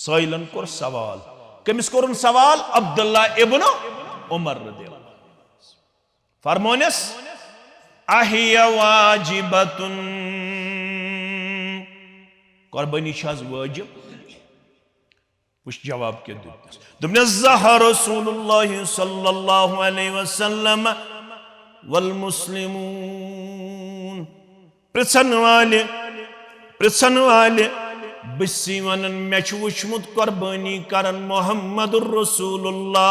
साइलन core सवाल कमिस कोरन सवाल अब्दुल्ला इब्न उमर रदियल्लाहु फरमोनस अहिया वाजिबतुन कुर्बानी छाज वाजिब उस जवाब के दुनिया ज़हा रसूलुल्लाह सल्लल्लाहु अलैहि वसल्लम वल मुस्लिमून प्रसन वाले बिस्सी वनन मे छु वुचमुत कुर्बानी करन मुहम्मदुर रसूलुल्लाह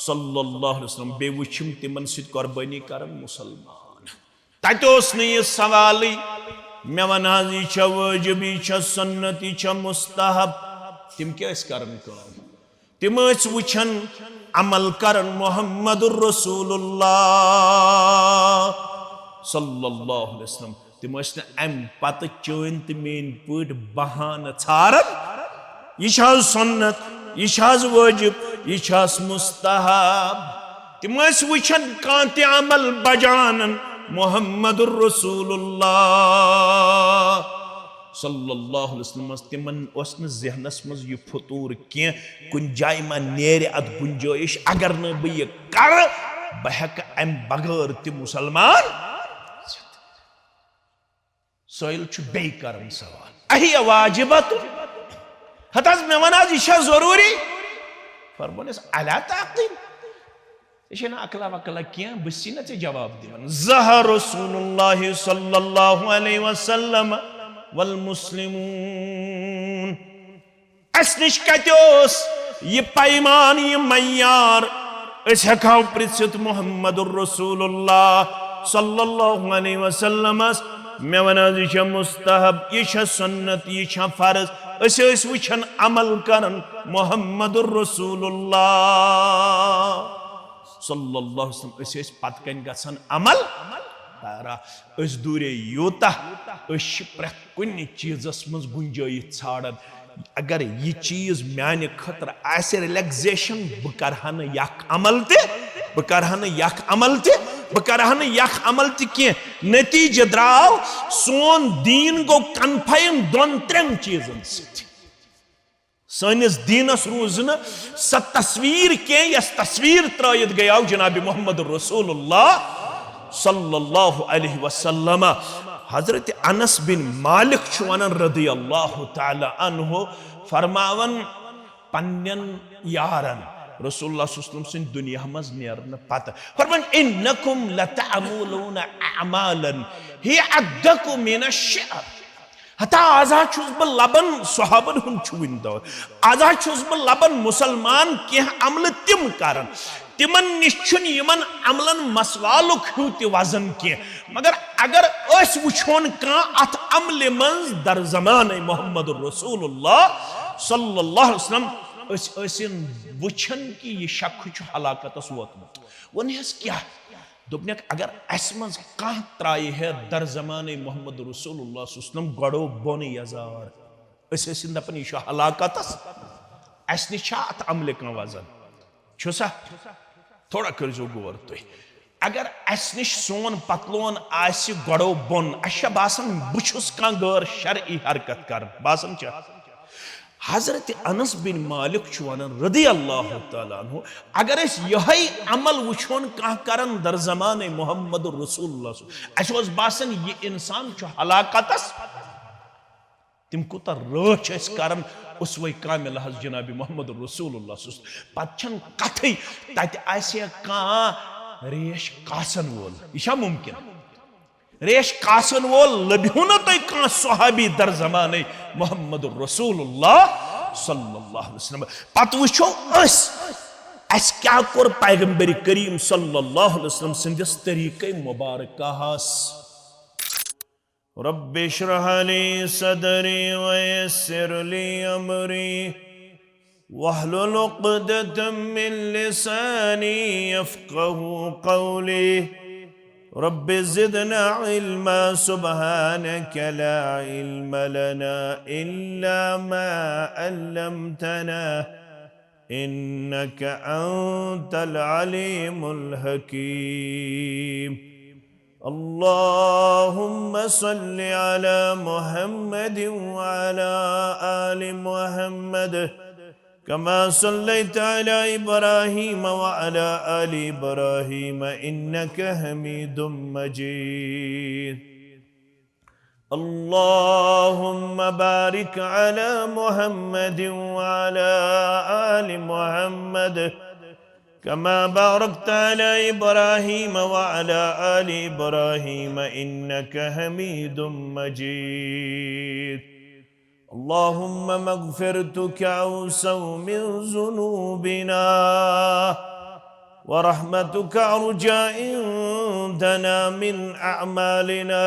सल्लल्लाहु अलैहि वसल्लम बे वुचम तिमन सित कुर्बानी करन मुसलमान तत ओस न यह सवाल मे वन यह छ वाजिब यह छ सुन्नत यह छ मुस्तहब तिम क्या करन तिम वुचन अमल करन मुहम्मदुर रसूलुल्लाह सल्लल्लाहु अलैहि वसल्लम तिम अम पत चन तो मेन पट बहान छारन यह सुन्नत यह वाजिब यह मुस्तहब तिम वुचन कान त अमल बजानन मुहम्मदुर रसूलुल्लाह सल्लल्लाहु अलैहि वसल्लम तिमन ज़हनस मज यह फतूर क्या कुन जाय मा नेर अत गुंजाइश अगर न बह यह कर बह हेक अम बगैर त मुसलमान सोइल बे करन सवाल अहिया वाजिबत हतज मे वन यह जरूरी फरमोनस अला ताक़िल यह अकला वकला क्या बसी ना जवाब दिवन ज़हा रसूलुल्लाह सल्लल्लाहु अलैहि वसल्लम वल मुस्लिमून अस निश कतोस यह पैमान यह मय्यार अस हेकाव पृछित मुहम्मदुर रसूलुल्लाह सल्लल्लाहु अलैहि वसल्लम मे वन यह मुस्तहब यह सुन्नत यह फर्ज अस वुचन अमल करन मुहम्मदुर रसूलुल्लाह सल्लल्लाहु अलैहि वसल्लम अस पत कन गसन अमल तारा अस दूरे यूता प्रेथ कुन चीजस मज गुंजाइश छाड़न अगर यह चीज माने खतर आसे रिलैक्सेशन बह करहा न यख अमल त बह करहा न यख अमल त बह करहा न यख अमल त कह नतीजे द्राव सोन दीन गो कन्फाइन दोन त्रेन चीजन सत सनिस दीनस रूज न स तस्वीर कह यस तस्वीर त्रयित गयाव जनाब मोहम्मद रसूलुल्लाह सल्लल्लाहु अलैहि वसल्लम हजरत अनस बिन मालिक वनान रदियल्लाहु ताला अन्हु फरमावन पन्नन यारन रसूलुल्लाह सल्लल्लाहु अलैहि वसल्लम सिन दुनिया मज नेरन पत फरमान इन्नकुम लतअमलून अमालन ही अद्दकु मिन अश-शअर हता आजा छुस ब लबन सहाबन हुन छुविन दो आजा छुस ब लबन मुसलमान के अमल तिम करन तिमन निश्चुन यमन अमलन मसवालु ख्यू ति वजन के मगर अगर अस वुछोन का अथ अमल मंज दर जमाने मुहम्मदुर रसूलुल्लाह सल्लल्लाहु अलैहि वसल्लम असिन वुछन कि यह शख्स छु हलाकतस वोतमुत वनहस क्या दोपनक अगर अस मज कह त्राय है दर जमाने मुहम्मदुर रसूलुल्लाह सल्लल्लाहु अलैहि वसल्लम गड़ो बोन यजार असिन दपन यह हलाकतस अस निश अत अमल का वजन छुसा थोड़ा करजो गौर तुम अगर अस निश सोन पतलोन आस गड़ो बोन अस बासन बुछुस कह गैर शरई हरकत कर बासन हजरत अनस बिन मालिक वनान रदियल्लाहु ताला अन्हु अगर अस यही अमल वुछोन कह करन दर जमाने मुहम्मदुर रसूलुल्लाह अस बासन यह इंसान हलाकतस तिम कुता रच करन उसवे कामिल हज जनाब मोहम्मद रसूलुल्लाह पन कथई तत रेश कासन वोल यह मुमकिन रेश कासन वोल लभ्यू न तुम कह सहाबी दर जमाने मोहम्मद रसूलुल्लाह सल्लल्लाहु अलैहि वसल्लम पत वुछो अस क्या कोर पैगंबर करीम सल्लल्लाहु अलैहि वसल्लम सिंदिस तरीके मुबारकहस रब्बि इश्रह ली सदरी वयस्सिर ली अमरी वहलुल उक़दतम मिन लिसानी यफ़क़हू क़ौली रब्बि ज़िदना इल्मा सुब्हानक ला इल्म लना इल्ला मा अल्लमतना इन्नक अंतल अलीमुल हकीम। اللهم صل على محمد وعلى آل محمد كما صليت على إبراهيم وعلى آل إبراهيم إنك حميد مجيد اللهم بارك على محمد وعلى آل محمد كما باركت على إبراهيم وعلى آل إبراهيم إنك حميد مجيد اللهم مغفرتك أوسع من ذنوبنا ورحمتك أرجى عندنا من أعمالنا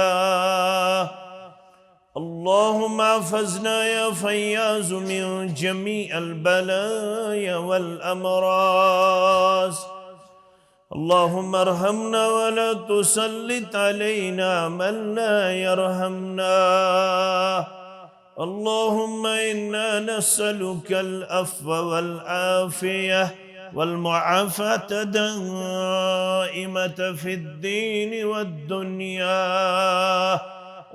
اللهم احفظنا يا فياض من جميع البلايا والأمراض اللهم ارحمنا ولا تسلط علينا من لا يرحمنا اللهم إنا نسألك العفو والعافية والمعافاة دائمة في الدين والدنيا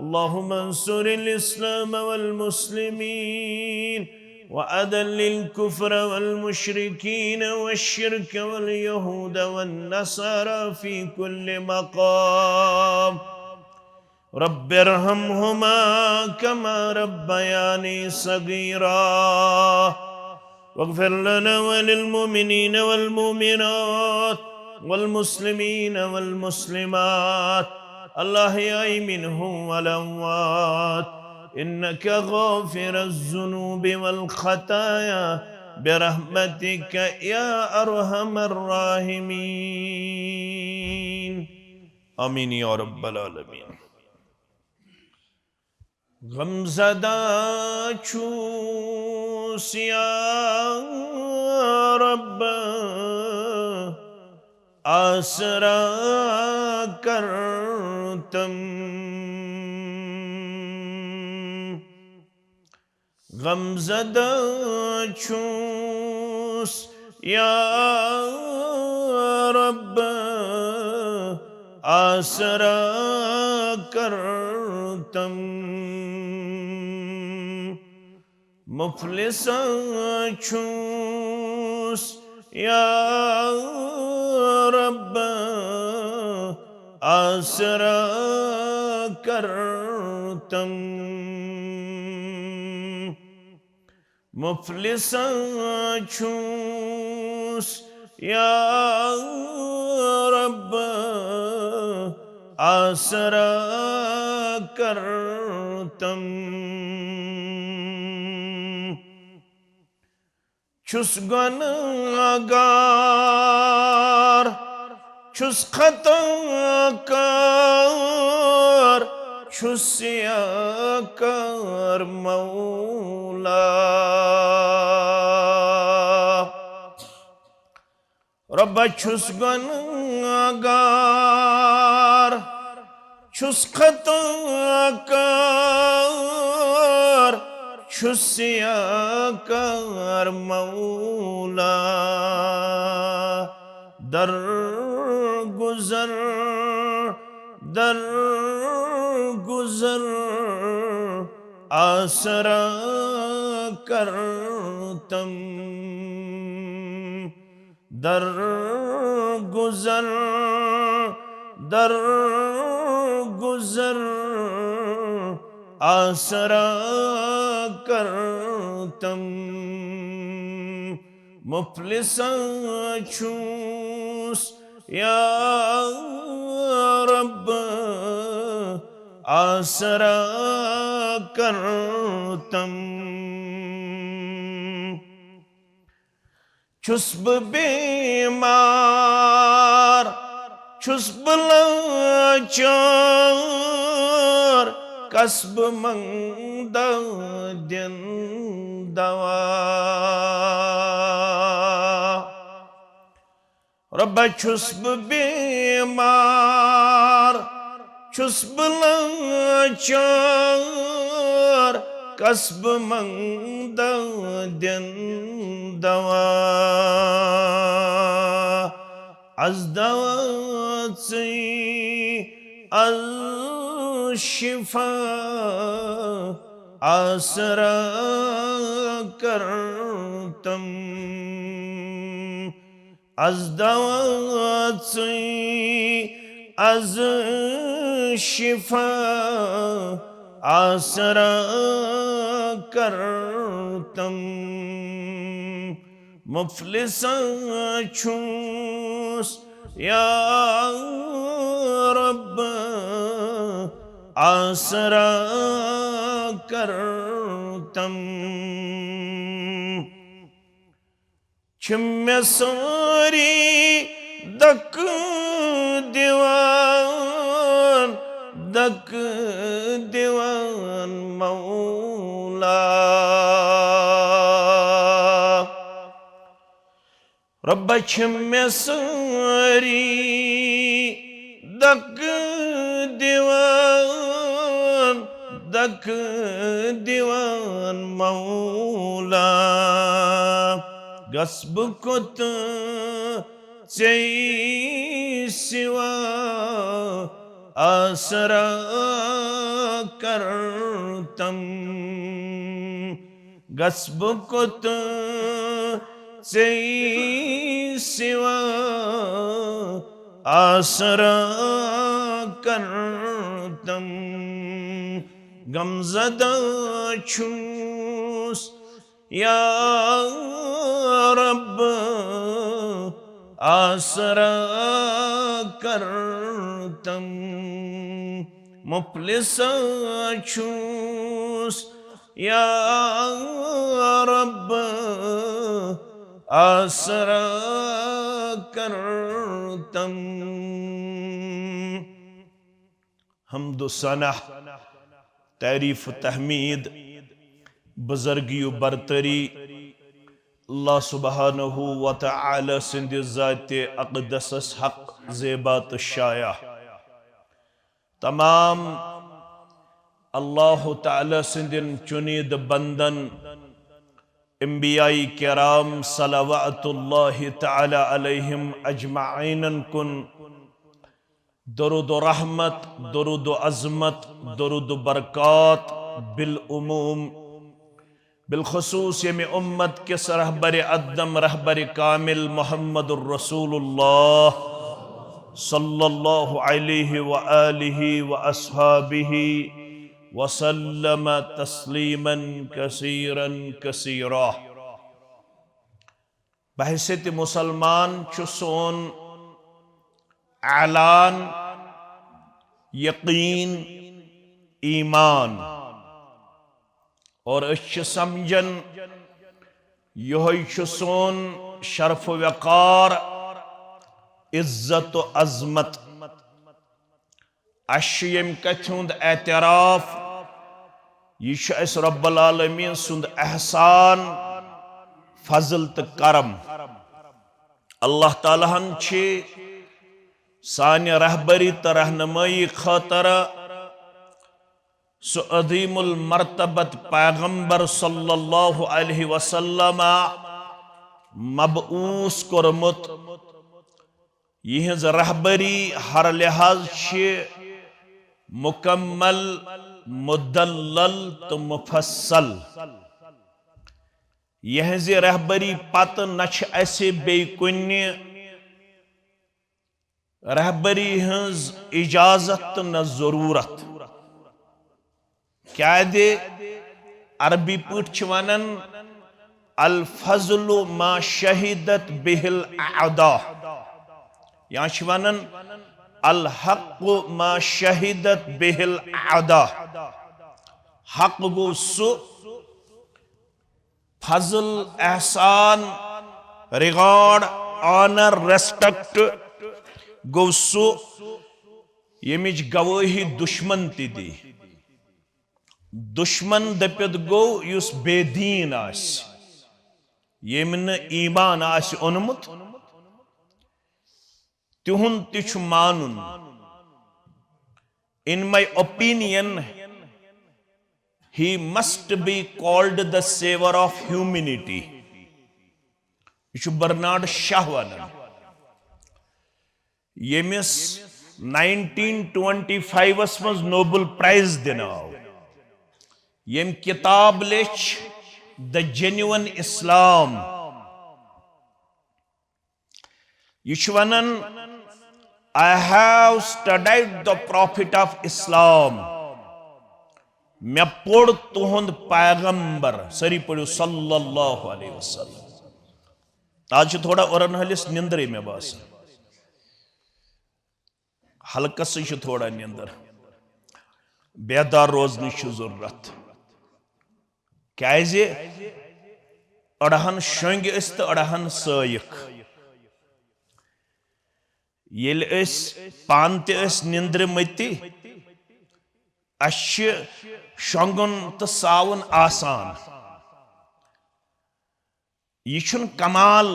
اللهم انصر الإسلام والمسلمين وأذل الكفر والمشركين والشرك واليهود والنصارى في كل مقام رب ارحمهما كما ربياني صغيرا واغفر لنا وللمؤمنين والمؤمنات والمسلمين والمسلمات الأحياء منهم والأموات إنك غافر الذنوب والخطايا برحمتك يا أرحم الراحمين آمين يا رب العالمين غمزدہ چھوس یا رب آسرا کرتم غمزدہ چھوس یا رب آسرا کرتم مفلس چھوس یا رب آسرا کرتم مفلس چھوس یا رب آسرا کرتم چھس گناہگار چھس خطا کار چھس سیاکار مولا رب چھس گناہگار چھس خطا کار چھس سیاکار مولا در گزر آسرا کرتم در گزر آسرا کرتم مفلس چھوس یا رب آسرا کرتم چھس بیمار چھس لاچار کسب منگدہ دن دوا رب چھس بیمار چھس لاچار کسب منگدہ دن دوا از دوا ژے अशिफा आसरा करतम az davatsy az şifa asra kartam muflisa chus ya Rabb asra kartam Çimme sari dak divan Mevla Rabba çimme sari dak divan Mevla Gasb kut çey siva asra kartam Gasb kut çey siva asra kartam Gamzada chus Ya Rabb asra kartam muflisa chus Ya Rabb asra kartam Hamdu sanah तारीफ तहमीद बुजुर्गी बरतरी अल्लाह सुब्हानहु व तआला सिंध ज़ाते अक़दस हक ज़ेबात शाया तमाम अल्लाह ताला सिंधन चुनीद बंदन अंबियाई किराम सलवातुल्लाहि तआला अलैहिम अजमाइन कुन दरुद रहमत दरुद अज़मत दरुद बरक़ात बिल उमूम बिलखुसूस यम उम्मत किस रहबर अदम रहबर कामिल मुहम्मदुर रसूलुल्लाह सल्लल्लाहु अलैहि व आलिहि व अस्हाबिहि व सल्लम तस्लीमन कसीरन कसीरा बहैसियत मुसलमान छु सोन ऐलान यकीन ईमान और समझन यह सोन शरफ वक़ार इज्जत व अजमत यम कथ हुंद एतराफ यह रब्बुल आलमीन सुंद एहसान फजल तो करम अल्लाह ताला सान्य रहबरी तो रहनुमाई खातर सु अज़ीमुल मर्तबत पैगंबर सल्लल्लाहु अलैहि वसल्लम मबऊस कोरमुत यहज रहबरी हर लिहाज मुकम्मल मुदल्लल तो मुफस्सल यहज रहबरी पत नछ ऐसे बेकुन्य रहबरी हज इजाजत न जरूरत क्या दे अरबी पठ वनन अल फजलु मा शहिदत बिहिल अदा या वनन अल हक मा शहिदत बिहिल अदा हक गो सु फजल एहसान रिगार्ड ऑनर रेस्पेक्ट गो सु यमिच गवाही दुश्मन ति दी दुश्मन दपित गो युस बेदीन आस यमिन ईमान आस ओनमुत तिहुन तिछ मानुन in my opinion he must be called the savior of humanity यह बर्नार्ड शाह वनान यमिस 1925 मज नोबल प्राइज दिन आव यम किताब लेच द जेन्युइन इस्लाम यह वनान I have studied the Prophet of Islam. मैं पढ़ तुहंद पैगंबर सरी पढ़ो सल्लल्लाहु अलैहि वसल्लम। आज थोड़ा औरन हलिस निंदरे में बास हल्कस से थोड़ा निंदर बेदार रोजनी जरूरत क्या अड़हन शंग तो अड़हन सयक येल पान निंद्र मति शंगुन तो सावन आसान यह कमाल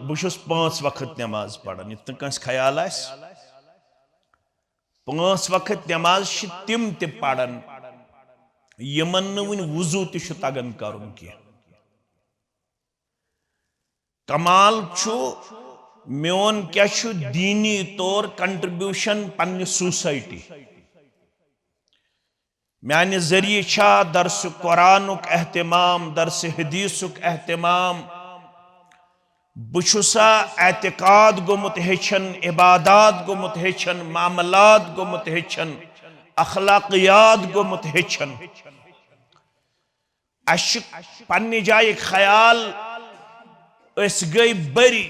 बहुस 5 वक्त नमाज पढ़ान इत कंस ख्याल आस 5 वक्त नमाज तिम ते पढ़ान यमन वन वजू तगन करुन की कमाल मोन क्या दीनी तौर कंट्रीब्यूशन पन्ने सोसाइटी माने जरिए छा दर्स कुरानुक एहतमाम दर्स हदीसुक एहतमाम बुशुसा एतकाद गोमुत हेचन इबादात गोमुत हेचन मामलात गोमुत हेचन अखलाकियात गोमुत हेचन पन्ने जाए ख्याल गई बरी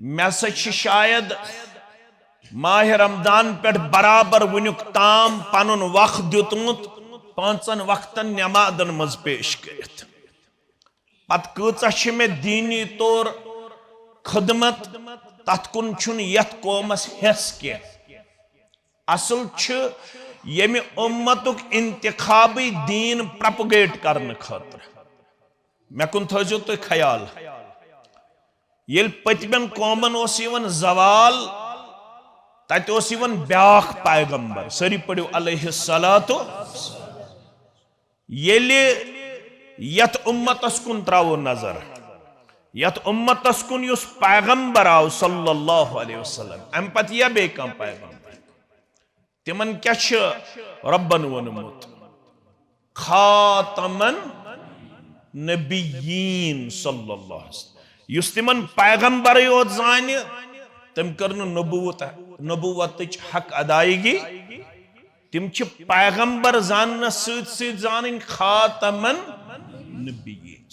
मे शायद माह रमदान पे बराबर वुनुक ताम पनुन वक्त दितमुत 5 वक्तन नमाजन मज पेश करित पत कचा मे दीनी तौर खदमत तथ कुन यथ कौमस हेस के असल यमि उम्मतुक इंतखाबी दीन प्रोपगेट करने खातिर मे कुन थो तो ख्याल ये पतमन कौमन जवाल तत ब्याख पैगंबर सरी पढ़ो अलैहिस्सलातु यत उम्मतस कुन त्रावो नजर यत उम्मतस कुन युस पैगंबर आव सल्लल्लाहु अलैहि वसल्लम अम पत या बे कम पैगंबर तिमन क्या रब्बन वनमुत खातमन नबिय्यीन सल्लल्लाहु अलैहि वसल्लम युस तिमन पैगंबर योत जान तम कर नबुवत हक अदायगी तिम पैगंबर जान जान खातमन नबिय्यीन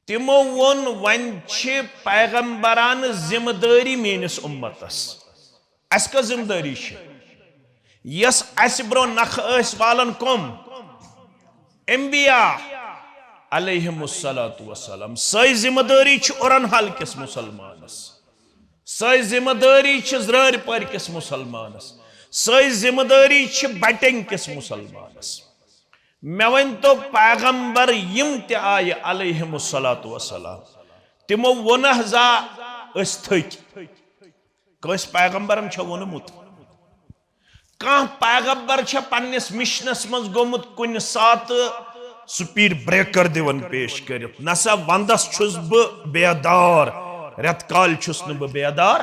तिमो वोन वन पैगंबरान जिम्मेदारी मेनिस उम्मतस अस का जिम्मेदारी यस अस ब्रो नख वालन कम अंबिया अलैहिमुस्सलातु वस्सलाम सही जिम्मेदारी उरन हल किस मुसलमानस सही जिम्मेदारी जरार पर किस मुसलमानस सही जिम्मेदारी बटें किस मुसलमानस मे वन तो पैगंबर यम ते आय अलैहिमुस्सलातु वस्सलाम तिमो वोनह जा थक कस पैगंबरन वोनमुत कह पैगंबर पन्निस मिशनस मज गोमुत कुन सात स्पीड ब्रेकर दिवन पेश कर नसा वंदस छुस बह बेदार रेतकाल छुस न बेदार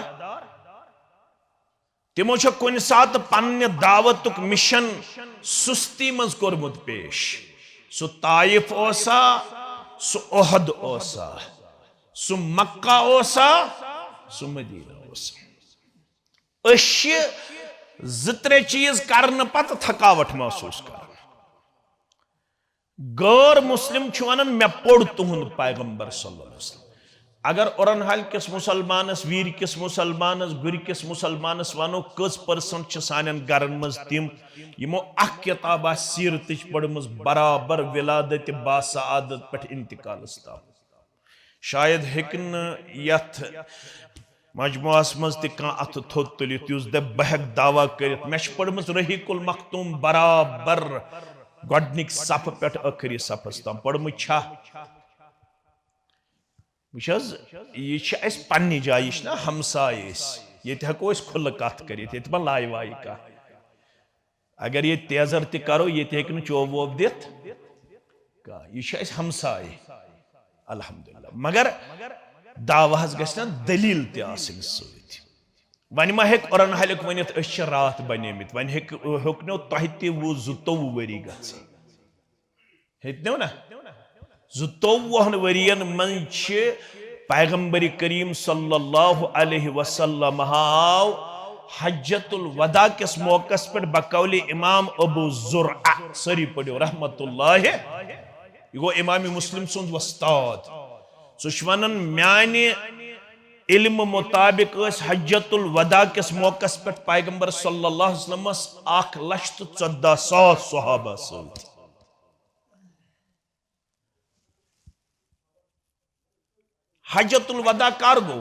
तिमो कुन सात पन्ने दावतुक मिशन सुस्ती मज कोरमुत पेश सु ताइफ ओसा सु ओहद ओसा सु मक्का ओसा सु मदीना ओसा ज-3 चीज करने पत थकावट महसूस कर गैर मुस्लिम वन मे पोड़ तुहद पैगंबर सल्लल्लाहु अलैहि वसल्लम अगर उरन हल किस मुसलमानस वीर किस मुसलमानस गुर किस मुसलमानस वनो कस % सान गरन मज तिम यमो अख किताब सीरत पढ़मज बराबर विलादत बासादत पे इंतकालस ताम शायद हेकन यथ मजमुआस मज अथ थोद तुलित युस दे बहक दावा करित मे पढ़मज रहीकुल मखतूम बराबर गोडनिक सफ पे आखिरी सफस तम पढ़मुत छा यह पन्नी जाय ना हमसाय ये हेको खुल कत कर ये मा लाय वाय कह अगर ये तेजर त करो ये हे चोब वोब दित यह हमसाय अल्हम्दुलिल्लाह मगर दावा गना दलील तन वन मा हेक कुरान हलिक वनित रात बनेमित वन हेकनो तह तु 22 वरी हेतनो ना 22 वरियन मंच पैगंबर करीम सल्लल्लाहु अलैहि वसल्लम हाव हज्जतुल वदा किस मौकस पर बकौल इमाम अबू जुरआ सरी पढ़ो रहमतुल्लाह गो इमाम मुस्लिम सुंद वस्ताद सुशवनन म्याने इल्म मुताबिक हज्जतुल वदा किस मौकस पर पैगंबर सल्लल्लाहु अलैहि वसल्लम 1,14,000 सहाबा सत हज्जतुल वदा कर गो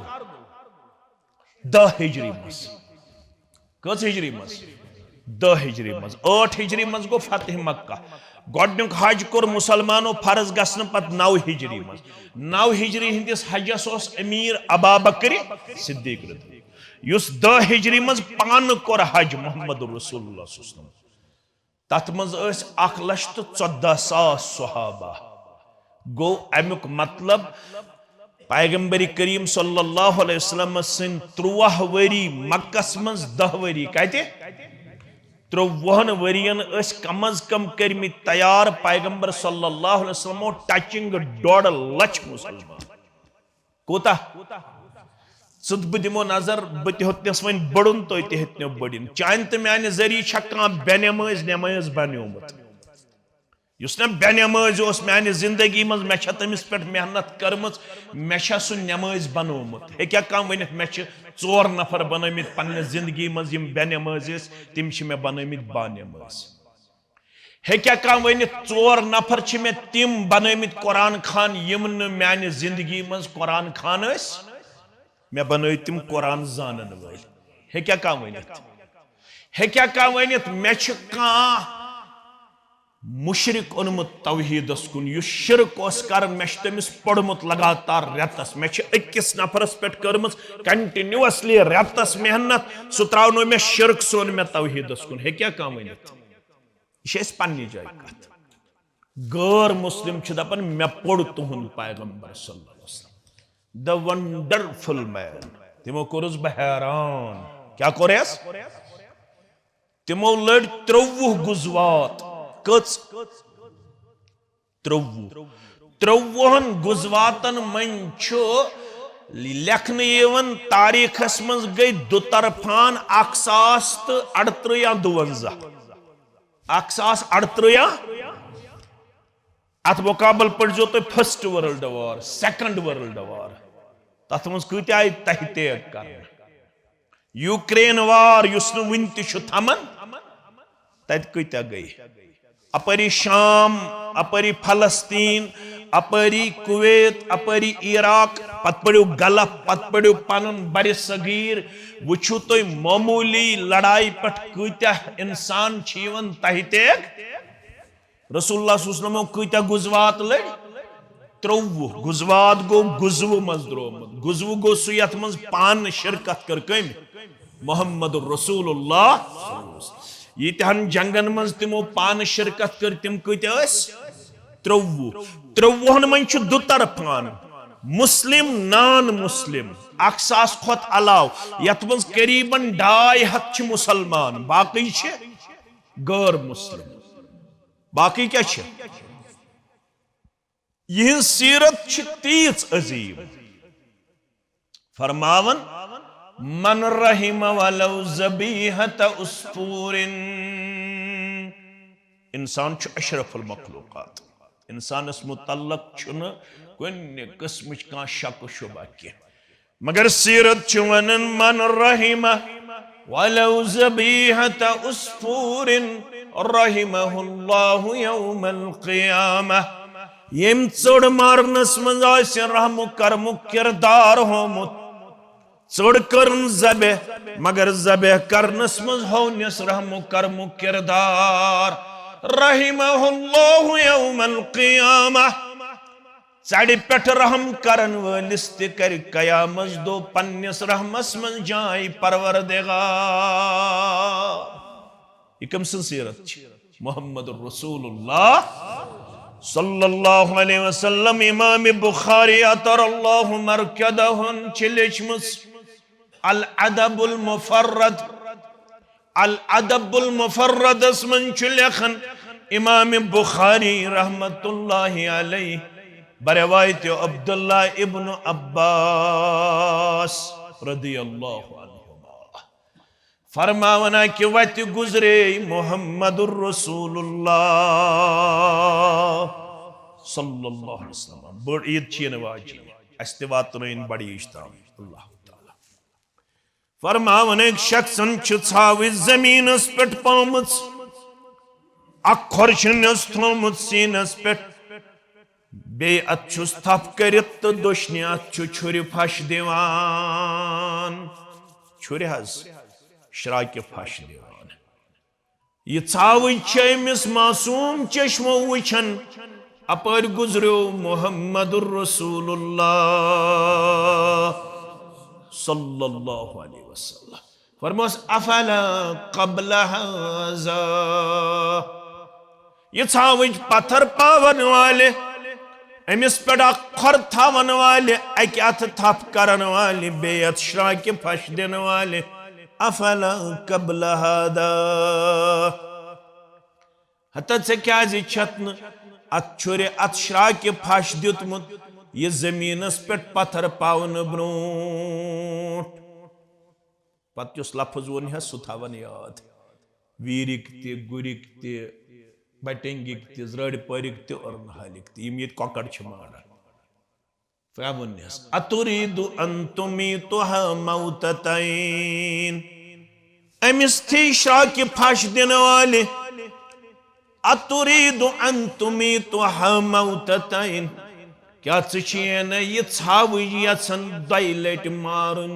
10 हिजरी मस कस हिजरी मस 10 हिजरी मस 8 हिजरी मस गो फतह मक्का गोडनुक हज कोर मुसलमानो फर्ज गसन पत 9 हिजरी मस 9 हिजरी हिंदिस हजस ओस अमीर अबा बकर सिद्दीक रदी युस 10 हिजरी मस पान कोर हज मोहम्मद रसूलुल्लाह सल्लल्लाहु अलैहि वसल्लम तत मस 1,14,000 सहाबा गो अमुक मतलब पैगंबर करीम सल्लल्लाहु अलैहि वसल्लम सिन 13 वरी मक्कस मज 10 वरी कते 53 वरियन कम अज कम करमि तैयार पैगंबर सल्लल्लाहु अलैहि वसल्लम टचिंग 1.5 लाख मुसलमान कोता सुद दिमो नजर बत होतनस वन बड़ुन तो हेतनो बड़िन चान तो म्यान जरिए छक्का बेनमाज नमाज बन्योमत युस न बेनमाज ओस म्यान जिंदगी मज मे तमिस पे मेहनत कर्म मे सह नमाज बनोमुत हेक्या कम वनित मे 4 नफर बनमित पन्ने जिंदगी मज यम बेनमाज तिम मे बनमित बानमाज हेक्या कम वनित 4 नफर मे तिम बनमित कुरान खान यम न म्यान जिंदगी मज कुरान खान मे बन तिम कुरान जानन वाल हेक्या कम वनित मे मुशरिक ओनमुत तौहीदस कुन युस शिरक ओस करन मे तमिस पढ़मुत लगातार रेतस मे अकिस नफरस पे कर्मस कंटिन्यूअसली रेतस मेहनत सह त्रावनो मे शिरक सोन मे तौहीदस कुन हेक्या कम वनित यह पन्नी जाय कत गैर मुस्लिम दपन मे पढ़ तुहुन पैगंबर सल्लल्लाहु अलैहि वसल्लम द वंडरफुल मैन तिमो कोरस बह हैरान क्या कोरस तिमो लड़ 23 गुजवात कच 23 गुजवातन मन लेखन तारीखस मज गई दुतरफान 1,038 या 52 1,038 अत मुकाबल पढ़ो तो first world war second world war तथ मज कत आय तह तेग कर यूक्रेन वार युस वन थमन तत कत गई अपरी शाम अपरी फलस्तीन अपरी कुवैत अपरी इराक पत पड़ो गल्फ पत पड़ो पन बर सगीर वुचु तुम मामूली लड़ाई पे कत्या इंसान तह तेग रसूलुल्लाह सल्लल्लाहु अलैहि वसल्लम कत्या गुजवात लड़ 23 गुजवात गो गुजव मज द्रोमुत गुजव गो सह यथ मज पान शिरकत कर कम मोहम्मद रसूलुल्लाह यीतहन जंगन मज तिमो पान शिरकत कर तिम कत 23 मन दुतरफान मुस्लिम नान मुस्लिम 1,000 खोत अलाव यथ मज करीबन 250 मुसलमान बाकी गैर मुस्लिम बाकी क्या यह सीरत तीच अजीब फरमावन मन रहिम वलौ ज़बीहत उस्फूरिन इंसान अशरफुल मखलूकात इंसानस मुतल्लक कुन किस्म का शक शुबा कह मगर सीरत वनन मन रहिम वलौ ज़बीहत उस्फूरिन रहिमहुल्लाहु यौमल क़ियामह यम चोड़ मारनस मज रहमु करमु किरदार होमुत चोड़ करन ज़बे मगर ज़बे करनस मज होनिस रहमु करमु किरदार रहिमहुल्लाहु यौमल क़ियामह चढ़ पे रहम करन वलिस कर कयामस दो पन्निस रहमस मज जाय परवरदिगार कम सीरत मोहम्मद रसूलुल्लाह सल्लल्लाहु अलैहि वसल्लम इमाम बुखारी अतरल्लाहु मरकदहुन लेचमस अल अदबुल मुफर्रद अल अदबुल मुफर्रद मन लेखन इमाम बुखारी रहमतुल्लाहि अलैहि बरवायत अब्दुल्ला इब्न अब्बास रदियल्लाहु अन्हुमा फरमावना कि वत गुजरे मुहम्मदुर रसूलुल्लाह सल्लल्लाहु अलैहि वसल्लम बड़ ईद छ नवाजी अस्तिवातन बड़ी इश्ताम अल्लाह ताला फरमावन एक शख्सन छाव जमीनस पे पामुच अखरशनस थोमुत सीनस पे बे अचुस थप करित तो दोशनि अथ छुरि फश दिवान छुरि हज शराके फश दिवान ये छावच अमिस मासूम चश्मो वुछन अपर गुजरो मुहम्मदुर रसूलुल्लाह सल्लल्लाहु अलैहि वसल्लम फरमास अफला क़ब्ल हाज़ा ये छावच पत्थर पावन वाले अमिस पे खर थावन वाले अक अथ थप करन वाले बेत शराके फश दिन वाले अफला क़ब्ल हाज़ा हत से क्या छतन अत छुरे अत शराके फश दितमुत ये जमीनस पे पत्थर पावन ब्रोट पत जुस लफ्ज वो सह थवन याद वीरिक ते गुरिक ते बटेंगिक ते जड़ परिक ते और नहालिक ते ये कॉकड़ मारा क्या वन अतुरीदु अन तुमीतुहा मौततैन अमिस थी शराके फश दिन वाले अतुरीदु अन तुमीतुहा मौततैन क्या चे ये छाव यन दय लट मारुन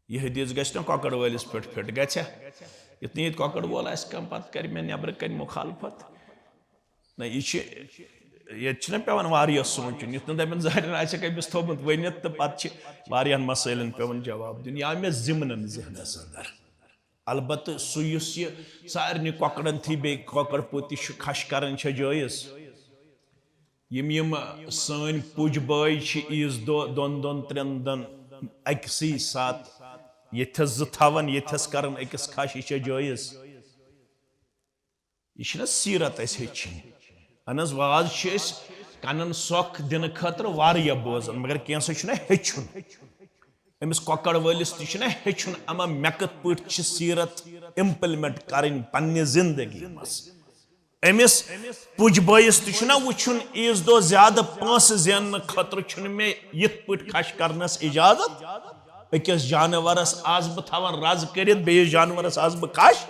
यह हदीस गछ ना कॉकड़ वालिस पे फिट गछ इतनी ये कॉकड़ वोल कम पत कर मे नबर कर मुखालफत ना ये पेवान वारिया सोचन युथ दपन जहरन अमिस थोमुत वनित तो पत वारियान मसैलन पेवान जवाब दिन या मे जिमन जहनस अंदर अलबत् सुयुस सारे कॉकड़न थी बे कॉकड़ पोति खश कर जायज यम सन पुज बाय ईज दोन दोन त्रेन दिन अकसी साथ यथस जवन यथस कर अकिस खश यह जायज यह सीरत हेचन अन वाज कनन सोख दिन खतर वारिया बोजन मगर कैसा हेचुन अमिस कॉकड़ वालिस तह हेचुन अमा मे कत पे सीरत इम्प्लीमेंट करें पन्ने जिंदगी मज अमिस पुज बायस तह वुचुन ईज दो ज्यादा पांस जेन खतर मे यथ पे खश करनस इजाजत अकिस जानवरस आज बह थवान रज कर बेस जानवरस आज बह कश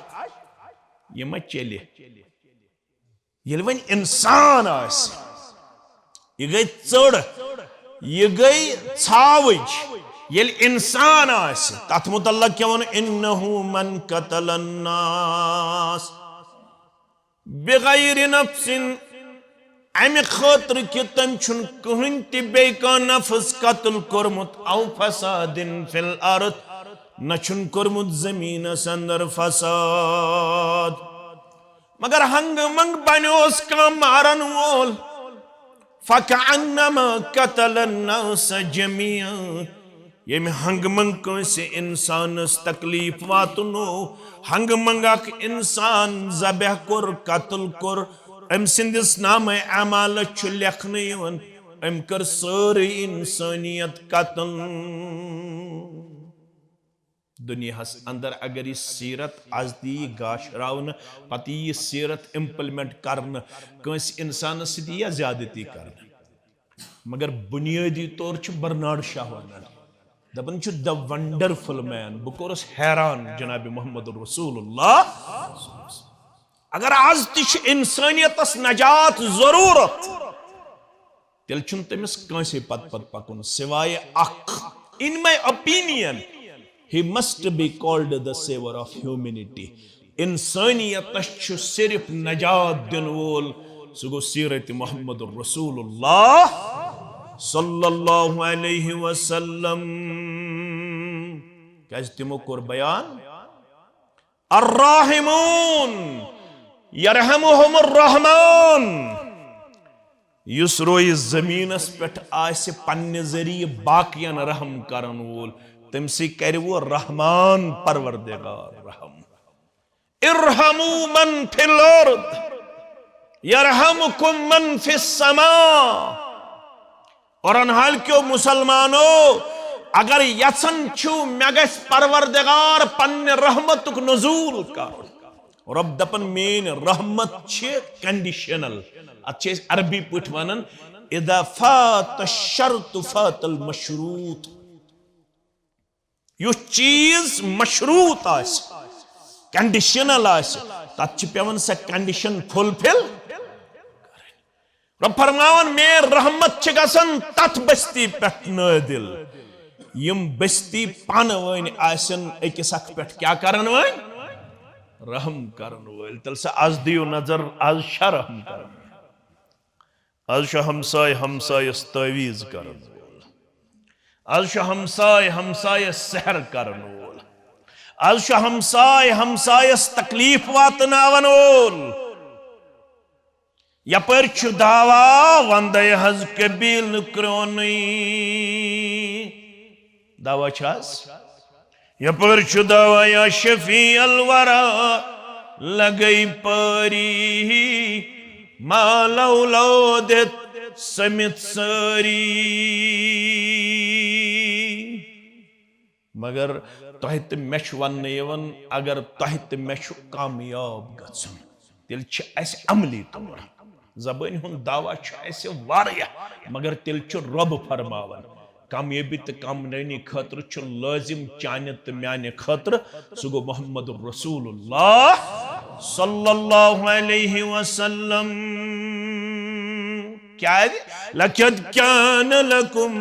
यह मा चल वन इंसान यह गई चढ़ यह गई छावच ये इंसान तथ मुतल्लक क्या वन इन्नहु मन कतलन नास बिगैर नफ्सिन अमि खतर कि तम कहन तह नफस कत्ल कोरमुत औ फसादिन फिल अर्द न कोरमुत जमीनस अंदर फसाद मगर हंग मंग बनोस का मारन वोल फकअन्नमा कतल अन्नास जमीआ ये हंग मंग कंसे इंसानस तकलीफ वातनो हंग मंगक इंसान ज़बह कोर कत्ल कोर अम सिंदिस नाम अमाल लेखन अम कर सारी इंसानियत कत्ल दुनिया अंदर अगर यह सीरत आज दी गाश रावन पत यह सीरत इम्प्लीमेंट करन कंस इंसान सह ज्यादती कर मगर बुनियादी तौर बर्नार्ड शाह वन दपन द वंडरफुल मैन बह कोरस हैरान जनाब मोहम्मद रसूलुल्लाह अगर आज तह इंसानियतस नजात जरूरत तेल तमिस कंसे पत पकुन सिवाय अख in my opinion he must be called the savior of humanity इंसानियतस सिर्फ नजात दिन वोल सह गो सीरत मोहम्मद रसूलुल्लाह सल्लल्लाहु अलैहि वसल्लम क्या तिमो कोर बयान अर्राहिमून यरहमुहुमुर रहमान युस रोय जमीनस पेट आसे पन्ने जरिए बाकियन रहम करन वोल तमसे कर वो रहमान परवरदिगार रहम। इरहमू मन फिल अर्द यरहमुकुम मन फिस समा। और अनहाल क्यों मुसलमानों अगर यसन छु मे गस परवरदिगार पन्ने रहमतुक नजूल कर और अब दपन मेन रहमत छे कंडीशनल अच्छे अरबी पुट वनन इदा फात शर्त फातल मशरूत। यु चीज मशरूत आस कंडीशनल आस तत पेवन स कंडीशन फुलफिल। रब फरमावन में रहमत छ गसन तत बस्ती पेट नादिल यम बस्ती पान वन आसन अकिस अख पेट क्या करन वन रहम करन वल। तल से आज दियो नजर आज शरहम करन आज हमसाय हमसायस तवीज करन वोल आज हमसाय हमसायस सहर करन वोल आज हमसाय हमसायस तकलीफ वातनावन वोल। यपर छु दावा वंदय हज कबील क्रोनी दावा छास यपर छु दावा या शफी अलवरा लगई परी मालौलो देत समित सरी। मगर तोहित मेश वन यवन अगर तोहित मेश कामयाब गसन तिल छ अस अमली तौर जबान हुन दावा छ वारिया मगर तिल छ रब फरमावन कामयाबी तो कामयानी खतर छ लाजिम चाने तो म्याने खतर सु गो मोहम्मद रसूलुल्लाह सल्लल्लाहु अलैहि वसल्लम। क्या है लक़द कान लकुम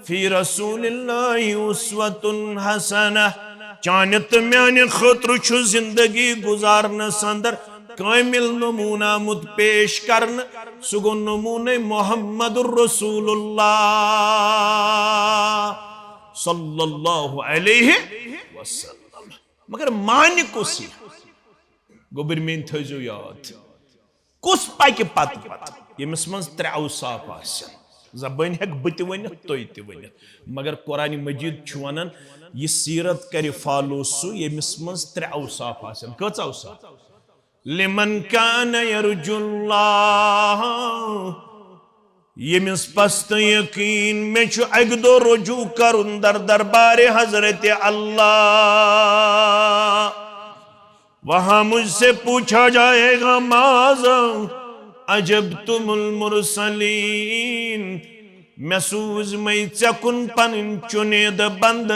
फी रसूलिल्लाहि उस्वतुन हसनह चाने तो म्याने खतर छ जिंदगी गुजारनस अंदर कामिल नमूना मुद पेश करन सुगो नमूने मोहम्मदुर रसूलुल्लाह सल्लल्लाहु अलैहि वसल्लम। मगर मान कुसी गोबर में थजो याद कुस पाके पत पत यमिस मन त्रे औसाफ आसन जबान हेक बत वन तोय ते वन मगर कुरान मजीद छु वनन यह सीरत कर फॉलो सु यमिस मन त्रे औसाफ आसन कच औसाफ लिमन कान यरजुल्लाह यमिस पस्त यकीन में छु अग दो रुजू करुन दर दरबार हजरत अल्लाह वहां मुझसे पूछा जाएगा माज़ा अजब तुमुल मुरसलीन महसूस मई चकुन पन चुनेद बंद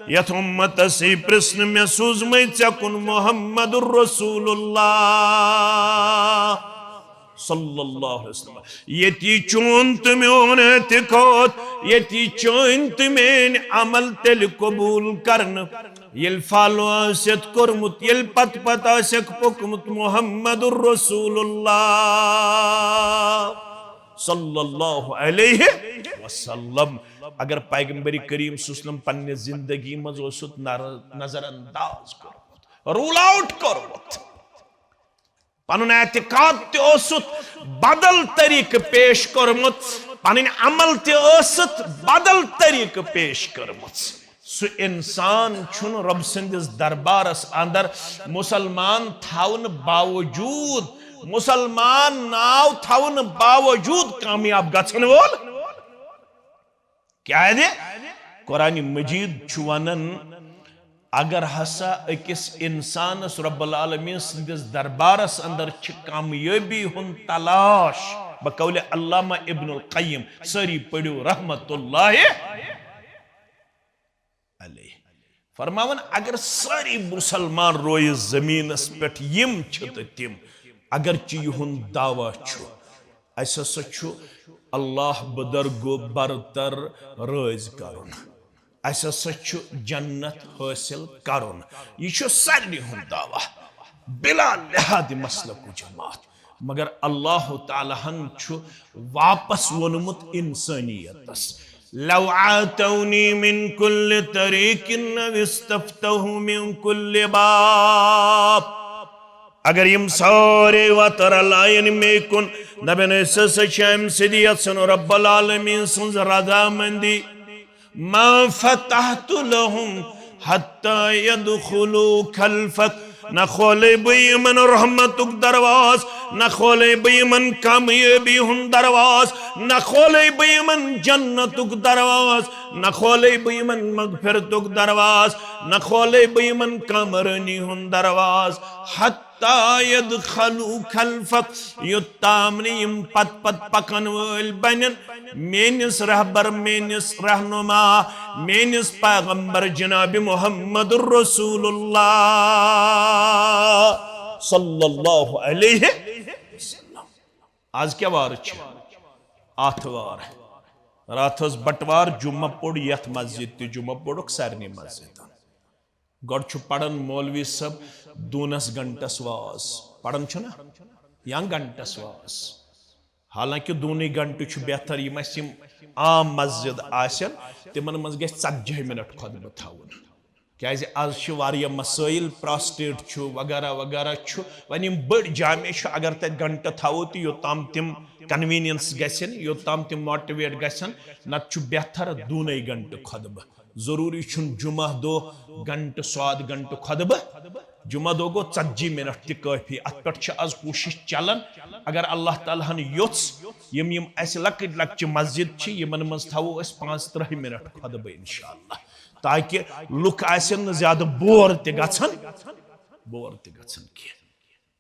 यथुम्मत से प्रश्न महसूस मई चकुन मोहम्मदुर रसूलुल्लाह सल्लल्लाहु अलैहि वसल्लम। यति चोंत में एतिकाद यति चोंत में अमल तेल कबूल करन यल फालो आसित कोरमुत यल पत पत आसिक पुकमुत मोहम्मदुर रसूलुल्लाह सल्लल्लाहु अलैहि वसल्लम। अगर पैगंबरी करीम सुसलम पन्ने जिंदगी मज ओसुत नजरअंदाज कर रूल आउट कर पन एतिकाद ते ओसुत बदल तरीक पेश करमुत पन अमल ते ओसुत बदल तरीक पेश करमुत सु इंसान छुन रब सिंदिस दरबारस अंदर मुसलमान थावन बावजूद मुसलमान नाव थावन बावजूद कामयाब गछन वोल क्या है दे कुरान मजीद छु वनन अगर हसा अकिस इंसानस रब्बुल आलमीन सिंदिस दरबारस अंदर छ कामयाबी हुन तलाश बकौले अल्लामा इब्नुल क़य्यिम सरी पढ़ो रहमतुल्लाहि अलैहि फरमावन अगर सारी मुसलमान रोय जमीनस पेट यम छ तिम अगर च युहुन दावा छु अस हसा छु अल्लाह बदरगो बरतर राज करुन अस हसा छु जन्नत हासिल करुन यह छु सारी हुन दावा बिला लिहाद मसलक जमात मगर अल्लाह ताला हन छु वापस वोनमुत इंसानियतस लौ आतौनी मिन कुल्ल तरीकिन विस्तफ्तहु मिन कुल्ल बाब अगर यम सारे वतर लायन में कुन दपन अम सदियत सन रब्बुल आलमीन सन्ज रजामंदी मा फतहतु लहुम हत्ता यदखुलू खल्फक न खोले बयमन रहमतुक दरवाज न खोले बयमन कामयाबी हुन दरवाज न खोले बयमन जन्नतुक दरवाज न खोले बयमन मगफिरतुक दरवाज न खोले बयमन कामरानी हुन दरवाज हत्ता यदखलू खल्फक युत्तामनि यम पत पत पकन वल बनन मेनिस रहबर मेनिस रहनुमा मेनिस पैगंबर जनाब मुहम्मदुर रसूलुल्लाह सल्लल्लाहु अलैहि वसल्लम। आज क्या वार आथवार रात बटवार जुम्मा पोड़ यथ मस्जिद जुम्मा पोड़ सारे मस्जिद गोड पढ़न मौलवी सब दूनस घंटस वाज पढ़न ना या घंटस वाज हालांकि दूनी घंटे बेहतर यम आम मस्जिद आसन तिमन मज ग 40 मिनट खुतबह थवन क्या आज वारिया मसाइल प्रोस्टेट वगैरह वगैरह वन बड़ जामे अगर तक घंटे थवो तो योताम तिम कन्वीनियंस गसन योताम तिम मोटिवेट गसन नत बेहतर दूने घंटे खुतबह जरूरी जुमा दो घंटे स्वाद घंटे खुतबह जुमा दो गो 40 मिनट तफी अत पे आज कोशिश चलान अगर अल्लाह ताला हन योत्स यम लकट लकच मस्जिद यमन मज थवो 35 मिनट खुतबह इंशाअल्लाह ताकि लुक आसन ज्यादा बोर ते गछन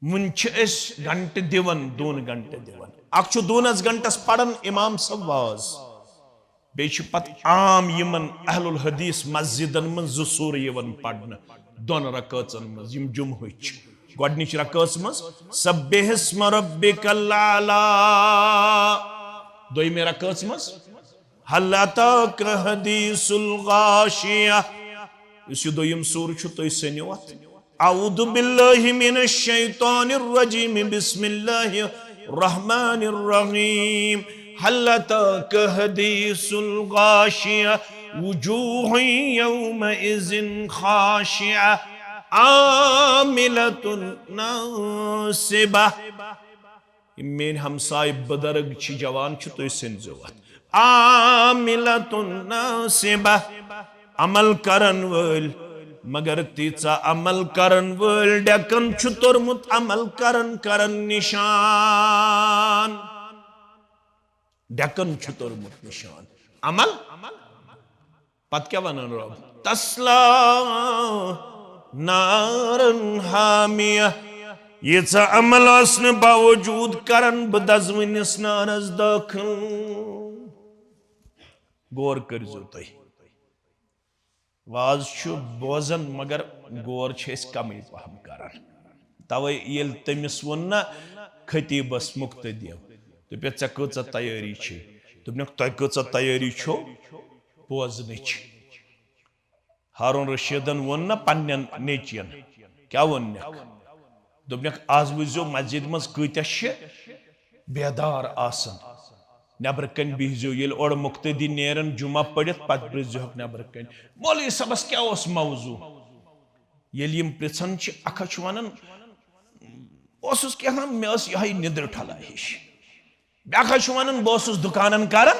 वन घंटे दिवन दोन घंटे दिवन अख दोनस घंटस पढ़न इमाम सब वाज बे पत आम यमन अहलुल हदीस मस्जिदन मज 2 सूर यवन पढ़न दोन रकातन मज यम जुम्ह गोडनिच रकात मज सब्बिहिस्म रब्बिकल आला दोयमे रकात मज हल अताक हदीसुल गाशिया इस दोयम सूर छु तोय सनियो अऊदु बिल्लाहि मिनश शैतानिर रजीम बिस्मिल्लाहिर रहमानिर रहीम हल अताक हदीसुल गाशिया वुजूह यौमइज़िन खाशिया आमिलतुन नासिबा मेन हमसाय बदरग छि जवान छु तोय सनजोत आमिलतुन नासिबा अमल करन वल मगर तीचा अमल करन वल डकन छु तोरमुत अमल करन निशान डकन छु तोरमुत निशान अमल पत क्या वन रब तस्ला नारन हामिया ये अमल आसन बावजूद करन बदजवनिस नारस दाखिल गौर करजो तुम वाज बोजन मगर गौर कम पहम कर तवे ये तमिस वो ना खतीबस मुक्तदिव दप ऐ कच तैयारी दोपन तुह कच तैयारी छो बोजन हारून रशीदन वो ना पन्न नेचियन क्या वन दोपन आज वो मस्जिद मज कत्या बेदार आसन नबर कन बिहजो ये और मुक्तदी नेरन जुमा पढ़ित पत ब्रजो नबर कन मौलवी सबस क्या मौजू ये पृछन अख वन क्या मे यह निद्र ठला हिश ब्या वन बह दुकान कर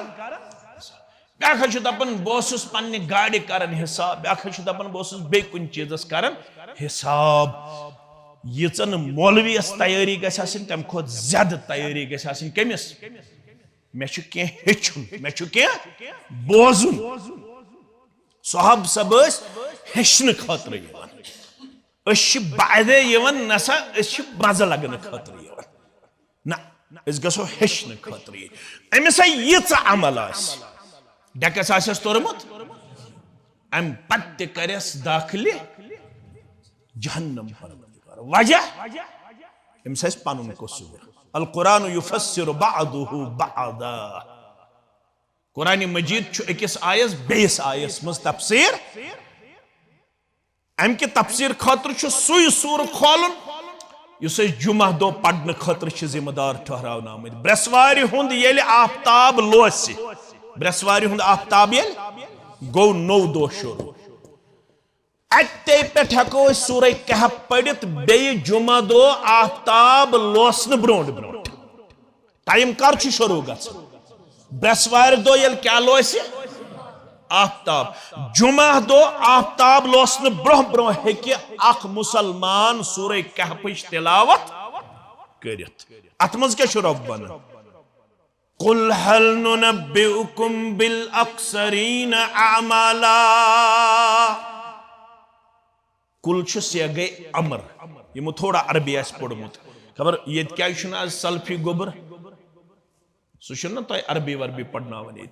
ब्या दपान बह पन्ने गाड़ी कर हिसाब ब्या दपान बह बे कुन चीजस कर हिसाब यीचन मौलवीस तैयारी गम खो ज्यादा तैयारी गमिस मे हेचुन मे बोजुन साहब सब हेचन खतर बादे नसा मजा लगन खतर ना गो हेचन खतर अमिस यीच अमल डकस तोरमुत अम पत करस दाखिल जहन्नम वजह अमिस पन कसूर अल कुरान युफस्सिरु बअदुहु बअदा कुरान मजीद अकिस आयस बेस आयस मज तफसीर अम के तफसीर खतर सुई सूर खोलन युस जुमा दो पढ़ने खतर जिम्मेदार ठहरावन आमद ब्रसवार हुंद येल आफ्ताब लोस ब्रसवार हुंद आफ्ताब येल गो नौ दो शुरू अत्ते पे हेको सूरह कहफ पढ़ित बे जुमा दो आफ्ताब लोसन ब्रोंट ब्रोंट टाइम कर शुरू ब्रसवार दो ये क्या लोस आफ्ताब जुमा दो आफ्ताब लोस ब्रोह ब्रोह अख मुसलमान सूरह कहफ तिलावत करित अत मज क्या रब वन कुल हल नुनब्बिउकुम बिल अक्सरीन अमाला कुल से गए अमर यमो थोड़ा अरबी आस पोड़मुत खबर ये क्या आज सल्फी गोबर सह ना तुम अरबी वरबी पढ़नावन ये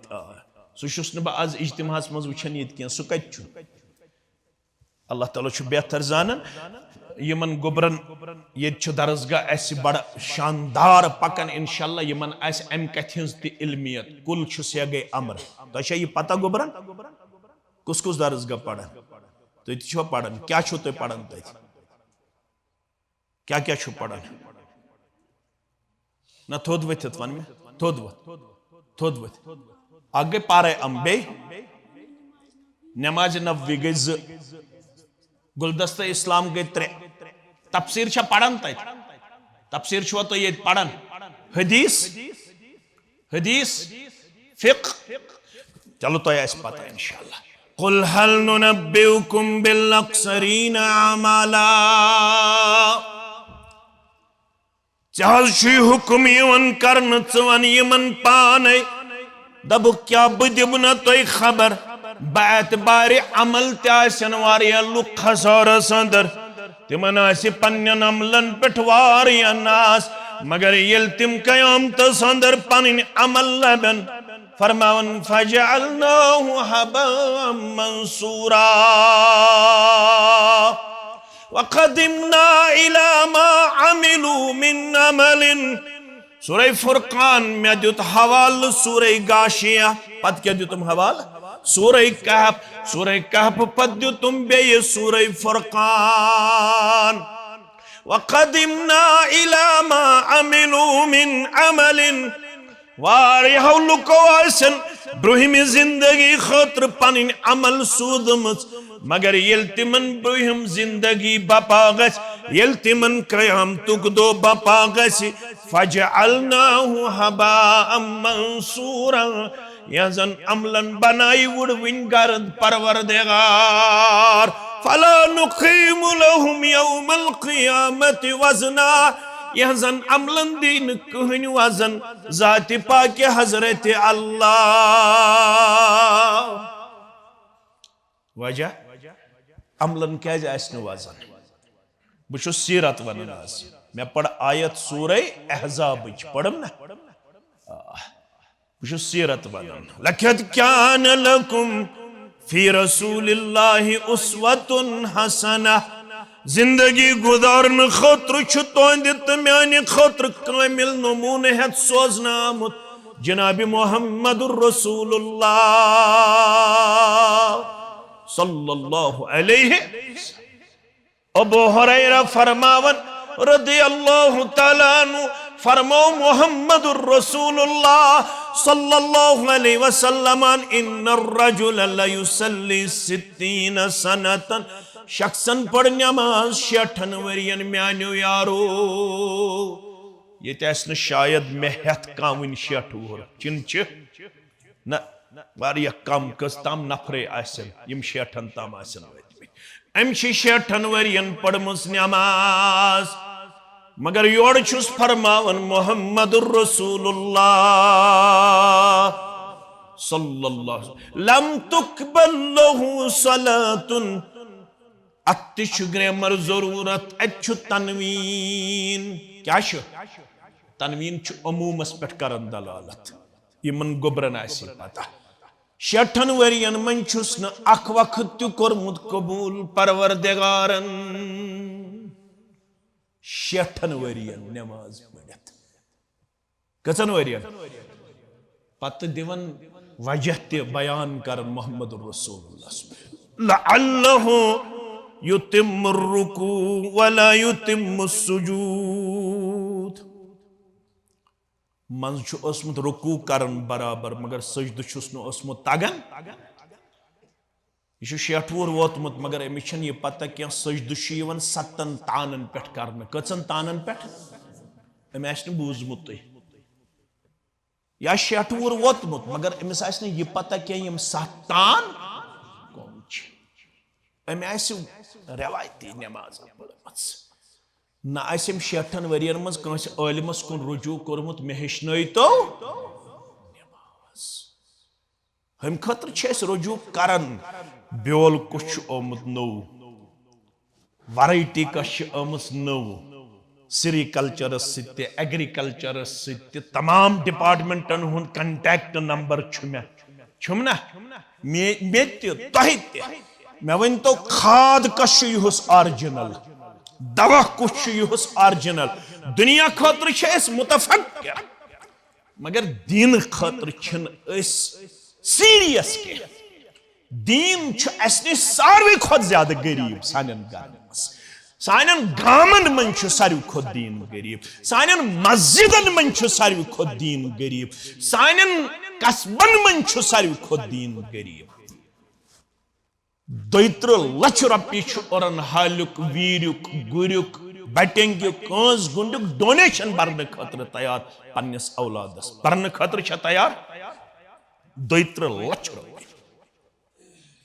सह बह आज इज्तिमास मज वुचान ये कह सह कत अल्लाह ताला बेहतर जानन यमन गोबरन ये दरसगाह बड़ शानदार पकन इंशाल्लाह यमन अम कथ इल्मियत कुल से गए अमर तुम यह पता गोबरन कुस कुस दरसगाह पढ़ान तुम पढ़ान क्या तुम पढ़ान तथ क्या क्या पढ़ान ना थोद वथित वन मे थोद वथ अ गई पारे अम बे नमाज नबी गई ज गुलदस्ता इस्लाम गई 3 तफसीर पढ़ान तफसीर तो ये पढ़ान हदीस फिक्र चलो तो पता इंशाल्लाह कुल हल नुनब्बिउकुम बिल अक्सरीन अमाला हुक्म यवन करन वन यमन पाने दब क्या बदिम न तुम खबर बारे अमल तन लुक खसारस अंदर तिमन पन्न अमलन पे नास मगर ये तिम कयामतस अंदर पन अमल लबन फरमावन फजअलनाहु हबाअम मंसूरा वक़दिमना इला मा अमिलू मिन अमलिन सूरह फुरकान में दुत हवाल सूरह गाशिया पद क्या दुतम हवाल सूरह कहफ पद दुतम बे सूरह फुरकान वक़दिमना इला मा अमिलू मिन अमलिन वारिह लुको ब्रुहिम जिंदगी खतर पन अमल सूदमत मगर ये तिमन ब्रुहिम जिंदगी बपा गल तिमन कयामतुक दो बपा फजअलनाहु हबाअम मंसूरा यजन अमलन बनाई वुडविन गर्द परवरदिगार फला नुकीमु लहुम यौमल क़ियामति वज़ना यहजन अमलन दीन कहन वजन जाति पाक हजरत अल्लाह वजह अमलन क्या वजन बह सीरत वन मे पढ़ आयत सूरह अहज़ाब पढ़म ना बह सीरत वन लक़द कान लकुम फी रसूलिल्लाहि उस्वतुन हसना जिंदगी गुजारन खतर तुंद तो माने खतर कामिल नमूने हेत सोजन आमुत जनाब मुहम्मदुर रसूलुल्लाह सल्लल्लाहु अलैहि अबू हुरैरा फरमावन रदियल्लाहु तआला अन्हु फरमो मुहम्मदुर रसूलुल्लाह सल्लल्लाहु अलैहि वसल्लम इन्नर रजुल ला युसल्ली 60 सनतन शख्सन पढ़ नमाज 60 वरियन म्यानो यारो ये शायद मे हेत कम वन 60 वुहर चिन न वारिया कम कस तम नफरे यम 60 तम अम 60 वरियन पढ़मस नमाज मगर योड़ छुस फरमावन मुहम्मदुर रसूलुल्लाह सल्लल्लाहु लम तुकबल लहु सलातुन अत्तिश ग्रामर जरूरत अच्छु तनवीन क्या तनवीन अमूमस पे करन दलालत यमन गोबरन आसी पता 60 वरियन मन छुस न अख वक्त कोरमुत कबूल परवरदिगारन 60 वरियन नमाज पढ़त कसन वरियन पत दिवन वजह ते बयान कर मोहम्मद रसूलुल्लाह लअल्लहु युतिम्मु रुकू वला युतिम्मु सुजूद मन उसमुत रुकू करन बराबर मगर सजद छुस न उसमुत तगन यह 60 वुहर वोतमुत मगर अमिस ये पता क्या सजद 7 तानन पे कर कचन तानन पे अम बूजमुत या 60 वुर वोतमुत मगर अमिस आसि नह यह पता क्या यम सतान कौम अमे आसि रवायती नमाज पढ़मस ना आसम 60 वरियन मज कंस आलिमस कुन रुजू कोरमुत मे हेचनइतो नमाज हम खतर छ रुजू करन ब्योल कुछ ओमुत नो वैरायटी कश आमस नो सेरिकल्चर सत्य एग्रीकल्चर सत्य तमाम डिपार्टमेंटन हुन कंटैक्ट नंबर छुम ना मे मे वन तो खाद कश युस ओरिजिनल दवा कुछ युस ओरिजिनल दुनिया खतर मुतफक्किर मगर दीन खतर सीरियस के दीन सारे खुद ज्यादा गरीब सानन सानन गामन मन सारे खुद दीन गरीब सानन मस्जिदन मन सारे खुद दीन गरीब सानन कस्बन मन सारे खुद दीन गरीब 2 लाख रुपये और हालुक वीरुक गुरुक बटेंगुक कंस गुंडुक डोनेशन भरने खतर तैयार पन्नस औलादस भरने खतर तैयार 2 लाख रुपये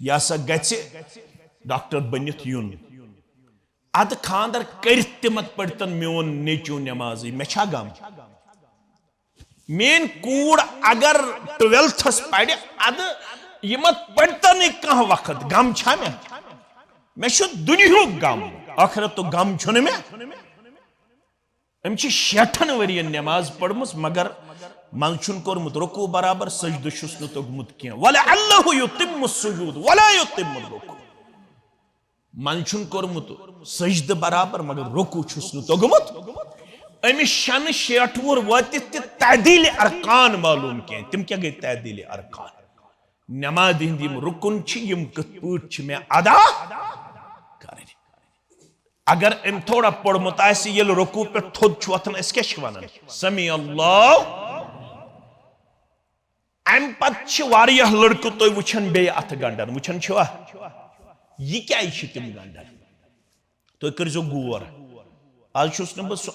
यह सा गचे डॉक्टर बनित यून अद खानदर कर मत पड़तन मोन नेचू नमाज मे गम मेन कूड़ अगर 12th पढ़ अद यह मत पड़तन कह वक्त गम छा मे दुनिया गम आखिरत तो गम छुन मे अम 60 वरियन नमाज पढ़मस मगर मन छुन कोरमुत रुकू बराबर सजद छुस न तोगमुत किया वला अल्लाहु युतिम्मु सुजूद वला युतिम्मु रुकू मन छुन कोरमुत सजद बराबर मगर रुकू छुस न तोगमुत अमिस 60 वुर वातित तअदील अरकान मालूम के तिम क्या गई तअदील अरकान नमाज हिंद यम रुकन यम कत पट मे अदा कर अगर अम थोड़ा पढ़मुत ये रुकू पे थोद वथन क्या समी अल्लाह अम पे लड़क तुम वुचन बे अथ गंडन वुचन यह क्या तम गंडन तुम करो गौर आज बह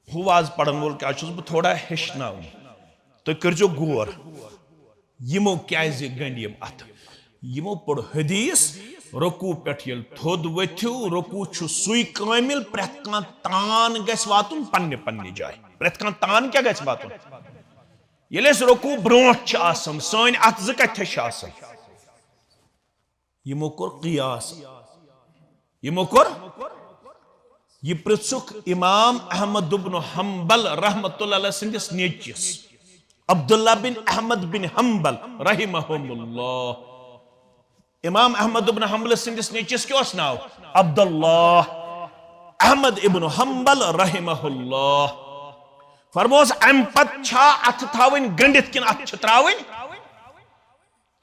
हु आज पढ़न वोल आज बह थोड़ा हेचन तुम करो गौर यमो क्या गंड यम अथ यमो पढ़ हदीस रुकू पे थोद वथ्यू रुकू सुई कामिल प्रेत कह तान गस वातुन पन्ने पन्ने जाय प्रेत कह तान क्या गस वातुन ये रुकू ब्रोट सन अथ ज कथ यमो कोर क़ियास यमो कोर यह पृथुक इमाम अहमद इब्न हंबल रहमतुल्लाह अलैह सिंदिस नेचिस अब्दुल्ला बिन अहमद बिन हंबल रहिमहुल्लाह इमाम अहमद इब्न हंबल सिंदिस नेचिस क्या नाव अब्दुल्लाह अहमद इब्न हंबल रहिमहुल्लाह फरमोस अम पत छा अथ थावन गंडित किन अथ त्रावन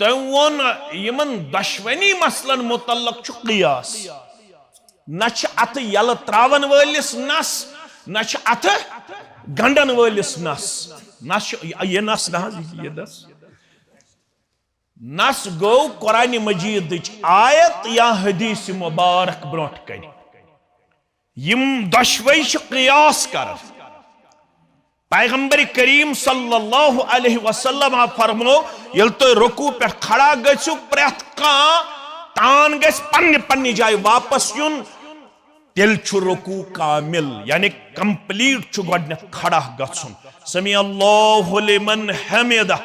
तम वोन यमन दशवनी मसलन मुतल्लक छु क़ियास न अथ यल त्रावन वलिस नस न अथ गंडन वलिस नस ये नस ये नस गो कुरान मजीद आयत या हदीस मुबारक ब्रोट कन यम दशवई क़ियास कर पैगंबर करीम सल्लल्लाहु अलैहि वसल्लम फरमो यल तो रुकू पे खड़ा गु प्रेत तान गस पन्ने पन्ने जाय वापस युन तेल रुकू कामिल यानी कंप्लीट गोडन खड़ा गुन समी अल्लाहु लिमन हमिदा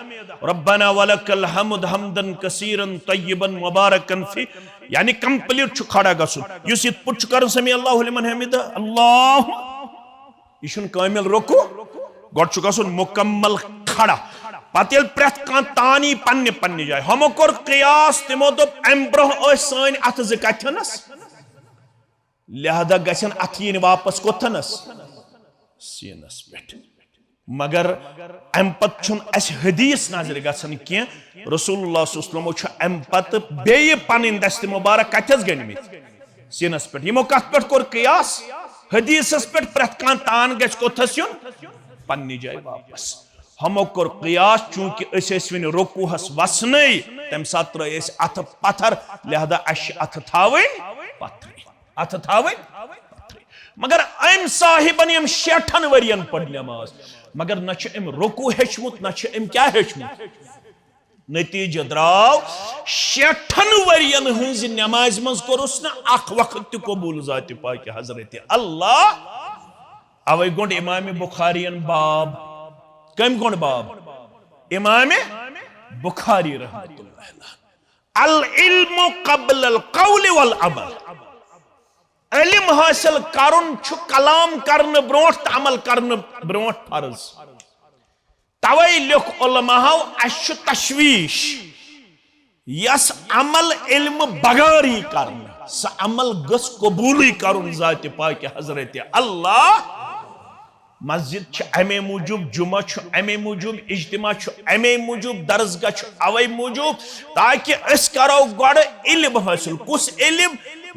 रब्बना वलकल हम्द हम्दन कसीरन तय्यबन मुबारकन फी यानी कंप्लीट खड़ा गुन युस इत पुट कर समी अल्लाहु लिमन हमिदा अल्लाह यह कामिल रुकू गोड गुन मुकम्मल खड़ा पे प्रेत कह तानी पन्ने पन्ने जाय हमो कोर क़ियास तिमो दोप अम ब्रोह सन अथ ज कथनस लिहाजा गन अथ यन वापस कोथनस सीनस पे मगर अम पत हदीस नाजिर गसन कह रसूलुल्लाह सल्लल्लाहु अलैहि वसल्लम अम पत बे पन दस्त मुबारक कथस गनमित सीनस पे यमो कथ पे कोर क़ियास हदीसस पे प्रेत कह तान गस कोथस युन पन्ने जाय वापस हमो कोर क़ियास चूंकि वन रुकूहस वसन तम सात त्रे अथ पत्थर लिहाजा अथ थावन पत्थर अथ थावन मगर अम साहिबन यम 60 वरियन पढ़ नमाज मगर न रुकू हेचमुत न क्या हेचमुत नतीजे द्राव 60 वरियन हंज नमाज मज कोरुस न अख वक्त त कबूल जात पाक हजरत अल्लाह अवै गोंड इमाम बुखारियन बाब कम गोंड बाब इमाम बुखारी रहमतुल्लाह अलैह अल इल्मु क़ब्ल अल क़ौल वल अमल इल्म हासिल करुन छु कलाम करन ब्रोट अमल करन ब्रोट फर्ज तवै लिख उलमाओ अश तशवीश यस अमल इल्म बगारी करन स अमल गस कबूली करन जात पाक हजरत अल्लाह मस्जिद छ अमे मूजूब जुमा छ अमे मूजूब इज्तिमा छ अमे मूजूब दरसगाह छ अवै मूजूब ताकि अस करो गड इल्म हासिल कुस इल्म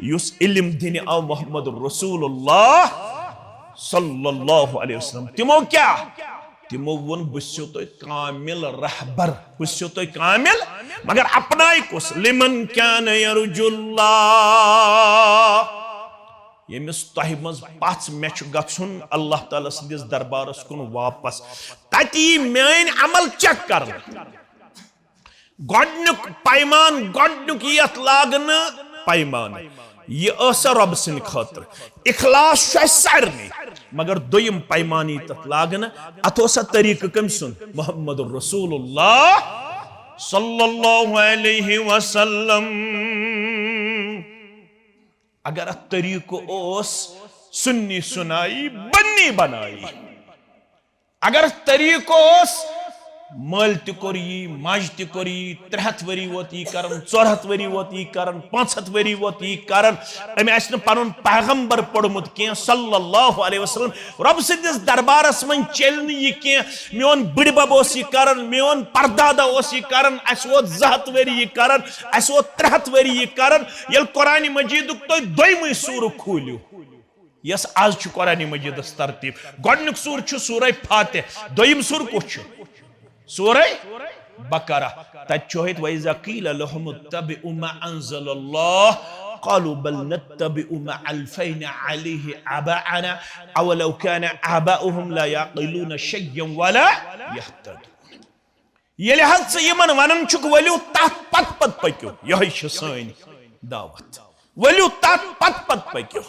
युस इल्म दिन औ मोहम्मद रसूलुल्लाह सल्लल्लाहु अलैहि वसल्लम तिमो क्या तिमो वन बस्यो तो कामिल रहबर बस्यो तो कामिल मगर अपनाई कुस लिमन कान यरजुल्लाह यमिस तह मज पाच मे गन अल्लाह ताला सदिस दरबारस कुन वापस तती मेन अमल चेक कर गडनुक पैमान गडनुक यत लागन पैमान ये रब सिंद खतर इखलास सारने मगर दोयम पैमानी तथ लागन अत तरीक कम सुन मोहम्मद रसूलुल्लाह सल्लल्लाहु अलैहि वसल्लम अगर अत तरीक ओस सुन्नी सुनाई बन्नी बनाई अगर तरीक ओस मल तोर मज तोर 300 वरी वोत कर 400 वरी वोत कर 500 वरी वोत कर अमे पन पैगंबर पढ़मुत कह सल्लल्लाहु अलैहि वसल्लम रब सदिस दरबारस मन चल कह मोन बड़बब कर मोन परदादा कर अस वो 200 वरी कर अस वो 300 वरी कर ये कुरान मजीद तुम दोयम सूर खोलियो यस आज कुरान मजीद तरतीब गोडनुक सूर सूर फातिह दोयम सूर कुछ सूरह बकरा तचोहित वइज़ा क़ील लहुम इत्तबिउ मा अंज़लल्लाह क़ालू बल नत्तबिउ मा अलफ़ैना अलैहि आबाअना अवलौ काना आबाउहुम ला यक़िलून शय्यन वला यहतदून येले हद यमन वनन छुक वलियो तत पत पत पक्यो यही छ सैन दावत वलियो तत पत पत पक्यो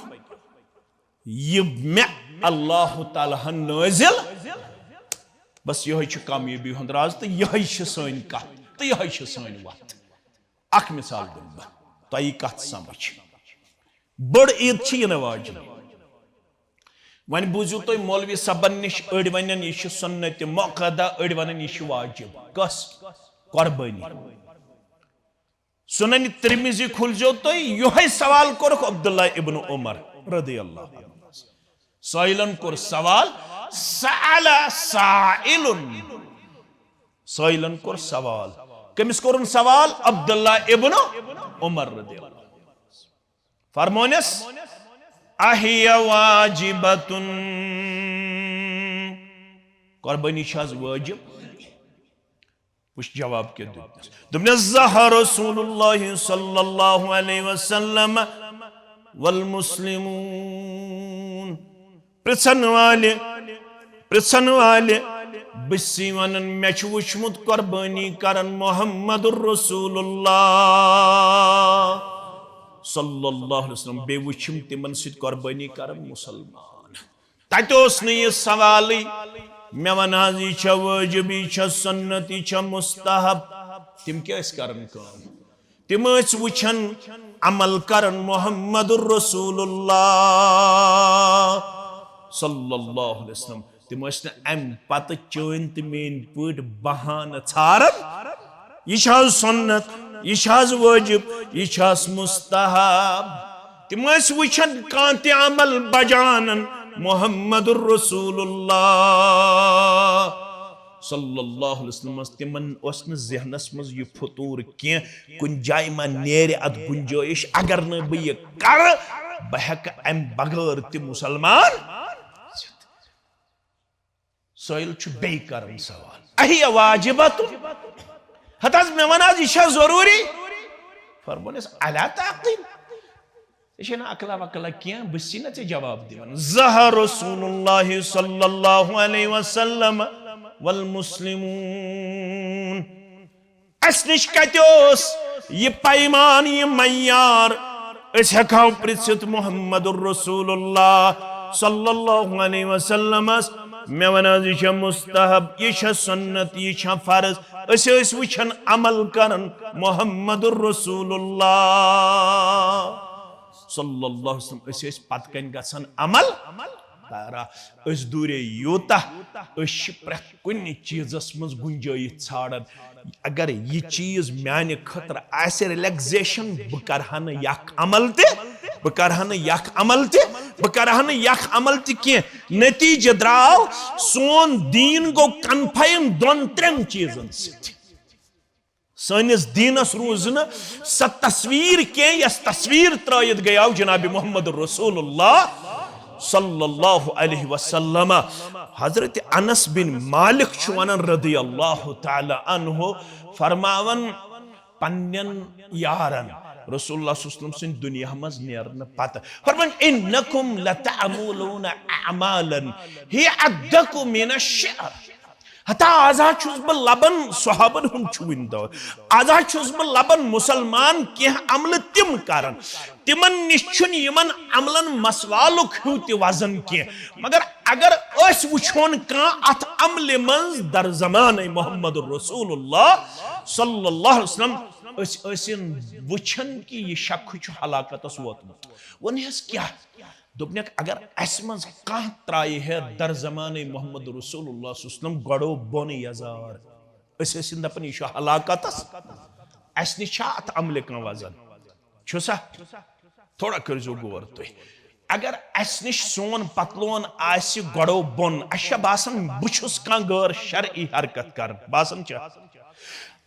ये मे अल्लाह ताला नाज़िल बस यही कामयाबी हुंद राज तो यही सन कत तो यही सन वत अख मिसाल दिन बह तुम कत समझ बड़ ईद इन वाजन वन बूझू तुम मौलवी सबन निश अड़ वन यह सुन्नत मुक़द्दा अड़ वन यह वाजिब कस कुर्बानी सुनन तिरमिज़ी खुलजो तो यही सवाल कोर अब्दुल्ला इब्न उमर रदियल्लाहु अन्हु साइलन कोर सवाल सअला साइलुन साइलन कोर सवाल कमिस कोरन सवाल अब्दुल्ला इब्न उमर रदियल्लाहु फरमोनस अहिया वाजिबतुन कुर्बानी छाज वाजिब उस जवाब के दुनिया ज़हा रसूलुल्लाह सल्लल्लाहु अलैहि वसल्लम वल मुस्लिमून प्रसन वाले बिस्सी वनन मे वुचमुत कुर्बानी करन मोहम्मदुर रसूलुल्लाह सल्लल्लाहु अलैहि वसल्लम बे वुचम तिमन सित कुर्बानी करन मुसलमान तत ओस न यह सवाल मे वन यह छ वाजिब यह छ सुन्नत यह छ मुस्तहब तिम क्या करन तिम वुचन अमल करन मोहम्मदुर रसूलुल्लाह सल्लल्लाहु अलैहि वसल्लम तिम अम पत चन तो मेन पट बहान छारन यह सुन्नत यह वाजिब यह मुस्तहब तिम वुचन कांत अमल बजानन मोहम्मदुर रसूलुल्लाह सल्लल्लाहु अलैहि वसल्लम तिमन ओस न ज़हनस मज यह फतूर के कुन जाय मा नेरे अत गुंजाइश अगर न बह यह कर बह हेक अम बगैर ति मुसलमान सोइल छु बे करन सवाल अहिया वाजिबतु हतज मे वन यह जरूरी फरमोनस अला ताक़िल ये अकला वकला क्या बस ना ऐ जवाब दिवन ज़हा रसूलुल्लाह सल्लल्लाहु अलैहि वसल्लम वल मुस्लिमून अस निश कतोस ये पैमान ये मय्यार अस हेकाव पृछित मुहम्मदुर रसूलुल्लाह सल्लल्लाहु अलैहि वसल्लम मे वना यह मुस्तहब यह सुन्नत यह फर्ज अस वुछन अमल करन मुहम्मदुर रसूलुल्लाह सल्लल्लाहु अलैहि वसल्लम अस पत कन गसन अमल तारा अस दूरे यूता प्रेथ कुन चीजस मज गुंजाइश छाड़न अगर यह चीज माने खतर आसे रिलैक्सेशन बह करहा न यख अमल ते बह करहा न यख अमल ते बह करहा न यख अमल ते के नतीजे द्राव सोन दीन गो कन्फाइन दोन त्रेन चीजन सत सनिस दीनस रूज न स तस्वीर के यस तस्वीर त्रयत गयाव जनाब मोहम्मद रसूलुल्लाह सल्लल्लाहु अलैहि वसल्लम हजरत अनस बिन मालिक वनान रदियल्लाहु तआला अन्हु फरमावन पन्नन यारन रसूलुल्लाह सल्लल्लाहु अलैहि वसल्लम दुनिया मज नेरन पत फरमान इन्नकुम लतअमुलून अमालन ही अद्दकु मिन अश-शअर हता आजा छुस ब लबन सहाबन हुन छुइन दो आजा छुस ब लबन मुसलमान के अमल तिम करन तिमन निश्चुन यमन अमलन मसवालुक हुति वजन के मगर अगर अस वुछोन का अथ अमल मंज दर जमाने मोहम्मद रसूलुल्लाह सल्लल्लाहु अलैहि वसल्लम असिन वुछन कि ये शक छु हलाकतस वोतमुत वनहस क्या दोपनक अगर अस मज कह त्राय है दर जमाने मोहम्मद रसूलुल्लाह सल्लल्लाहु गड़ो बोन यजार अस दपन यह हलाकतस अस निशा अत अमल का वजन छुसा थोड़ा करजो गौर तुम अगर अस निश सोन पतलोन आस गड़ो बोन अस बासन बुछुस कह गैर शरई हरकत कर बासन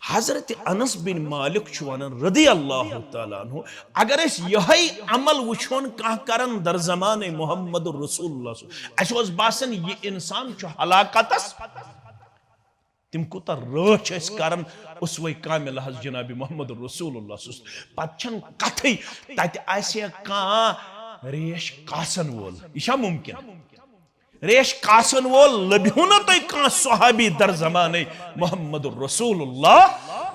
हजरत अनस बिन मालिक वनान रदियल्लाहु तआला अन्हु अगर अस यही अमल वुछोन कह करन दर जमाने मोहम्मद रसूलुल्लाह अस बासन ये इंसान हलाकतस तिम कुता रच करन उसवे कामिल हज जनाब मोहम्मद रसूलुल्लाह पछन कथई तत आसे का रेश कासन वोल यह मुमकिन रेश कासन वोल लभ्यू न तुम कह सहाबी दर जमाने मोहम्मद रसूलुल्लाह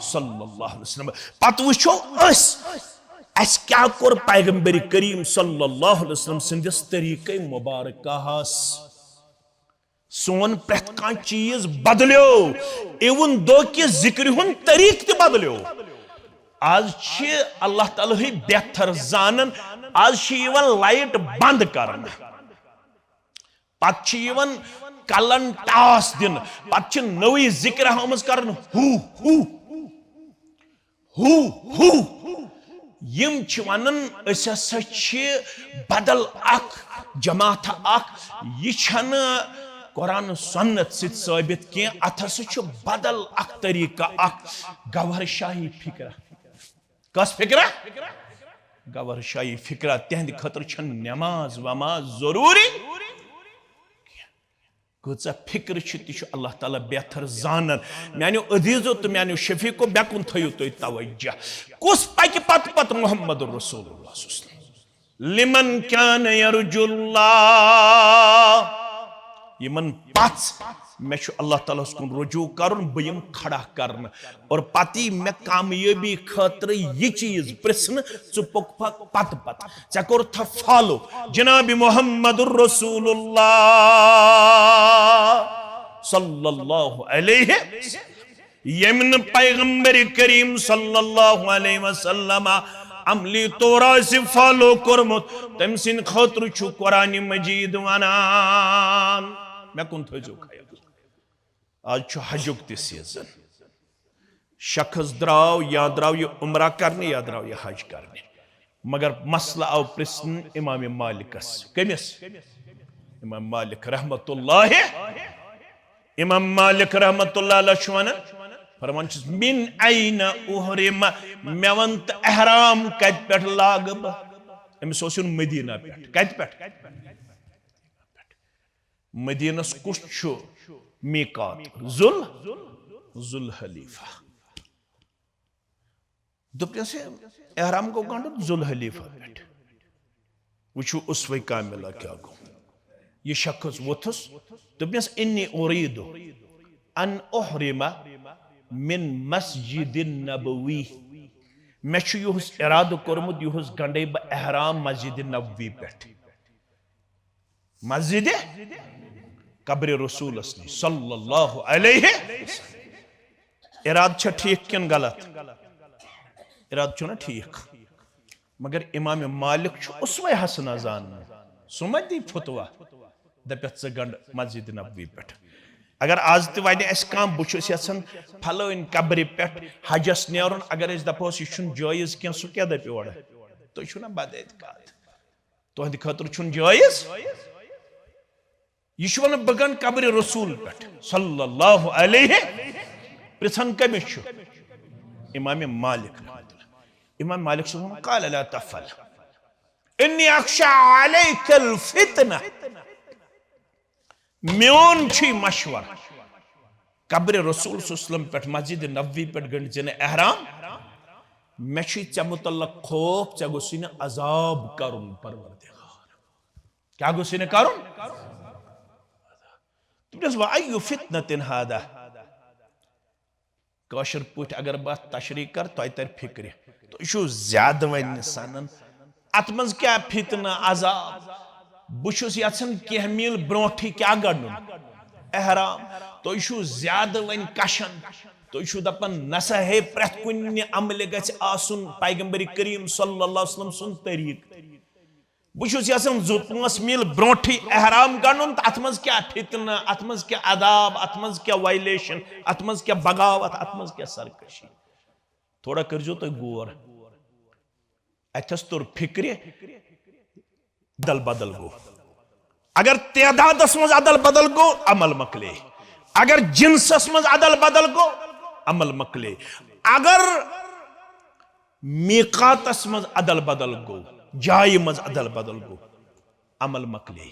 सल्लल्लाहु अलैहि वसल्लम पत वुछो अस क्या कोर पैगंबर करीम सल्लल्लाहु अलैहि वसल्लम सिंदिस तरीके मुबारकहस सोन प्रेथ कह चीज बदलो इवन दो कि जिक्र हुन तरीक ते बदलो आज अल्लाह ताला ही बेहतर जानन आज लाइट बंद करना पवन कलन टास दिन पे नई जिक्र आमज कर हु हु हु हु यम वनन हसा बदल अख जमात अख यह कुरान सुन्नत सित साबित के अत हसा बदल अख तरीका अख गवर शाही फिक्रा कस फिक्रा गवर शाही फिक्रा तहद खतर नमाज वमाज जरूरी कचा फिक्र तह अल्लाह ताला बेहतर जानन मानो अदीजो तो मानो शफीको बेकुन थो तुम तवज्जो कुस पक पत मोहम्मद रसूलुल्लाह लिमन कान यरजुल्लाह यमन पच मे अल्लाह ताला कुन रुजू कर बम खड़ा कर और पति मे कामयाबी खतर यह चीज प्रश्न चुपक पत पत ऐ कोर फॉलो जनाब मोहम्मद रसूलुल्लाह सल्लल्लाहु अलैहि यमन पैगंबर करीम सल्लल्लाहु अलैहि वसल्लम अमली तोरा से फॉलो करमुत तम सिन खतर छु कुरान मजीद वनान मे कुन थो खयाल आज हजुक त सीजन शख्स द्राव या द्राव ये उम्रा करने या द्राव ये हज करने मगर मसला आव प्रश्न इमाम मालिकस कमिस इमाम मालिक रहमतुल्लाह इमाम मालिक रहमतुल्लाह अलैहि फरमान मिन ऐन उहरिम मे वन एहराम कत पे लाग अमिस मदीना पे कत पे मदीनस कुछ मीकात जुल हलीफा दोपन से एहराम को गंड जुल हलीफा पे वुचु उसवे कामिला क्या गो ये शख्स वोथुस दोपनस इन्नी उरीदु अन उहरिमा मिन मस्जिद नबवी मे युस इराद कोरमुत युस गंडे ब एहराम मस्जिद नबवी पे मस्जिद कब्र रसूल सल्लल्लाहु अलैहि इराद छ ठीक किन गलत इराद छ ना ठीक मगर इमाम मालिक छ उसवे हसना जान सुमति फतवा दपत गंड मस्जिद नबवी पे अगर आज ते वन कम बहुत यन फलान कब्र पे हजस नेरुन अगर दपोस यह जायज क्या सह क्या दप और तुम ना बदत कत तुंद खतर जायज यह वन बह गन कब्र रसूल पे सल्लल्लाहु अलैहि पृछन कमिस इमाम मालिक सुन काल ला तफल इन्नी अख्शा अलैकल फितना म्योन मशवर कब्र रसूल सल्लम पे मस्जिद नबवी पे गंड जन एहराम मे ऐ मुतल्लक खौफ ऐ गोस अजाब करुन परवरदिगार क्या गोस करुन अय्यु फितनतिन हादा कशर पट अगर बात तशरी कर तुम तर फिक्र तुम ज्यादा वन सनन अत मज क्या फितना अजाब बुशुस यछन कह मील ब्रोठी क्या गड़न एहराम तुम ज्यादा वन कशन तुम दपन नसा है प्रत कुन अमल गुन पैगंबर करीम सल्लल्लाहु अलैहि वसल्लम सुन तरीक बुशुस यछन 2-5 मील ब्रोठी एहराम गड़न अत मज क्या फितना अत मज क्या अदाब अत मज क्या वायलेशन अत मज क्या बगावत अत मज क्या सरकशी थोड़ा करजो तो गौर अथस तुर फिक्र दल बदल गो अगर तदादस मज अदल बदल गो अमल मकले अगर जिनसस मज अदल बदल गो अमल मकले अगर मीकातस मज अदल बदल गो जाय मज अदल बदल गो अमल मकले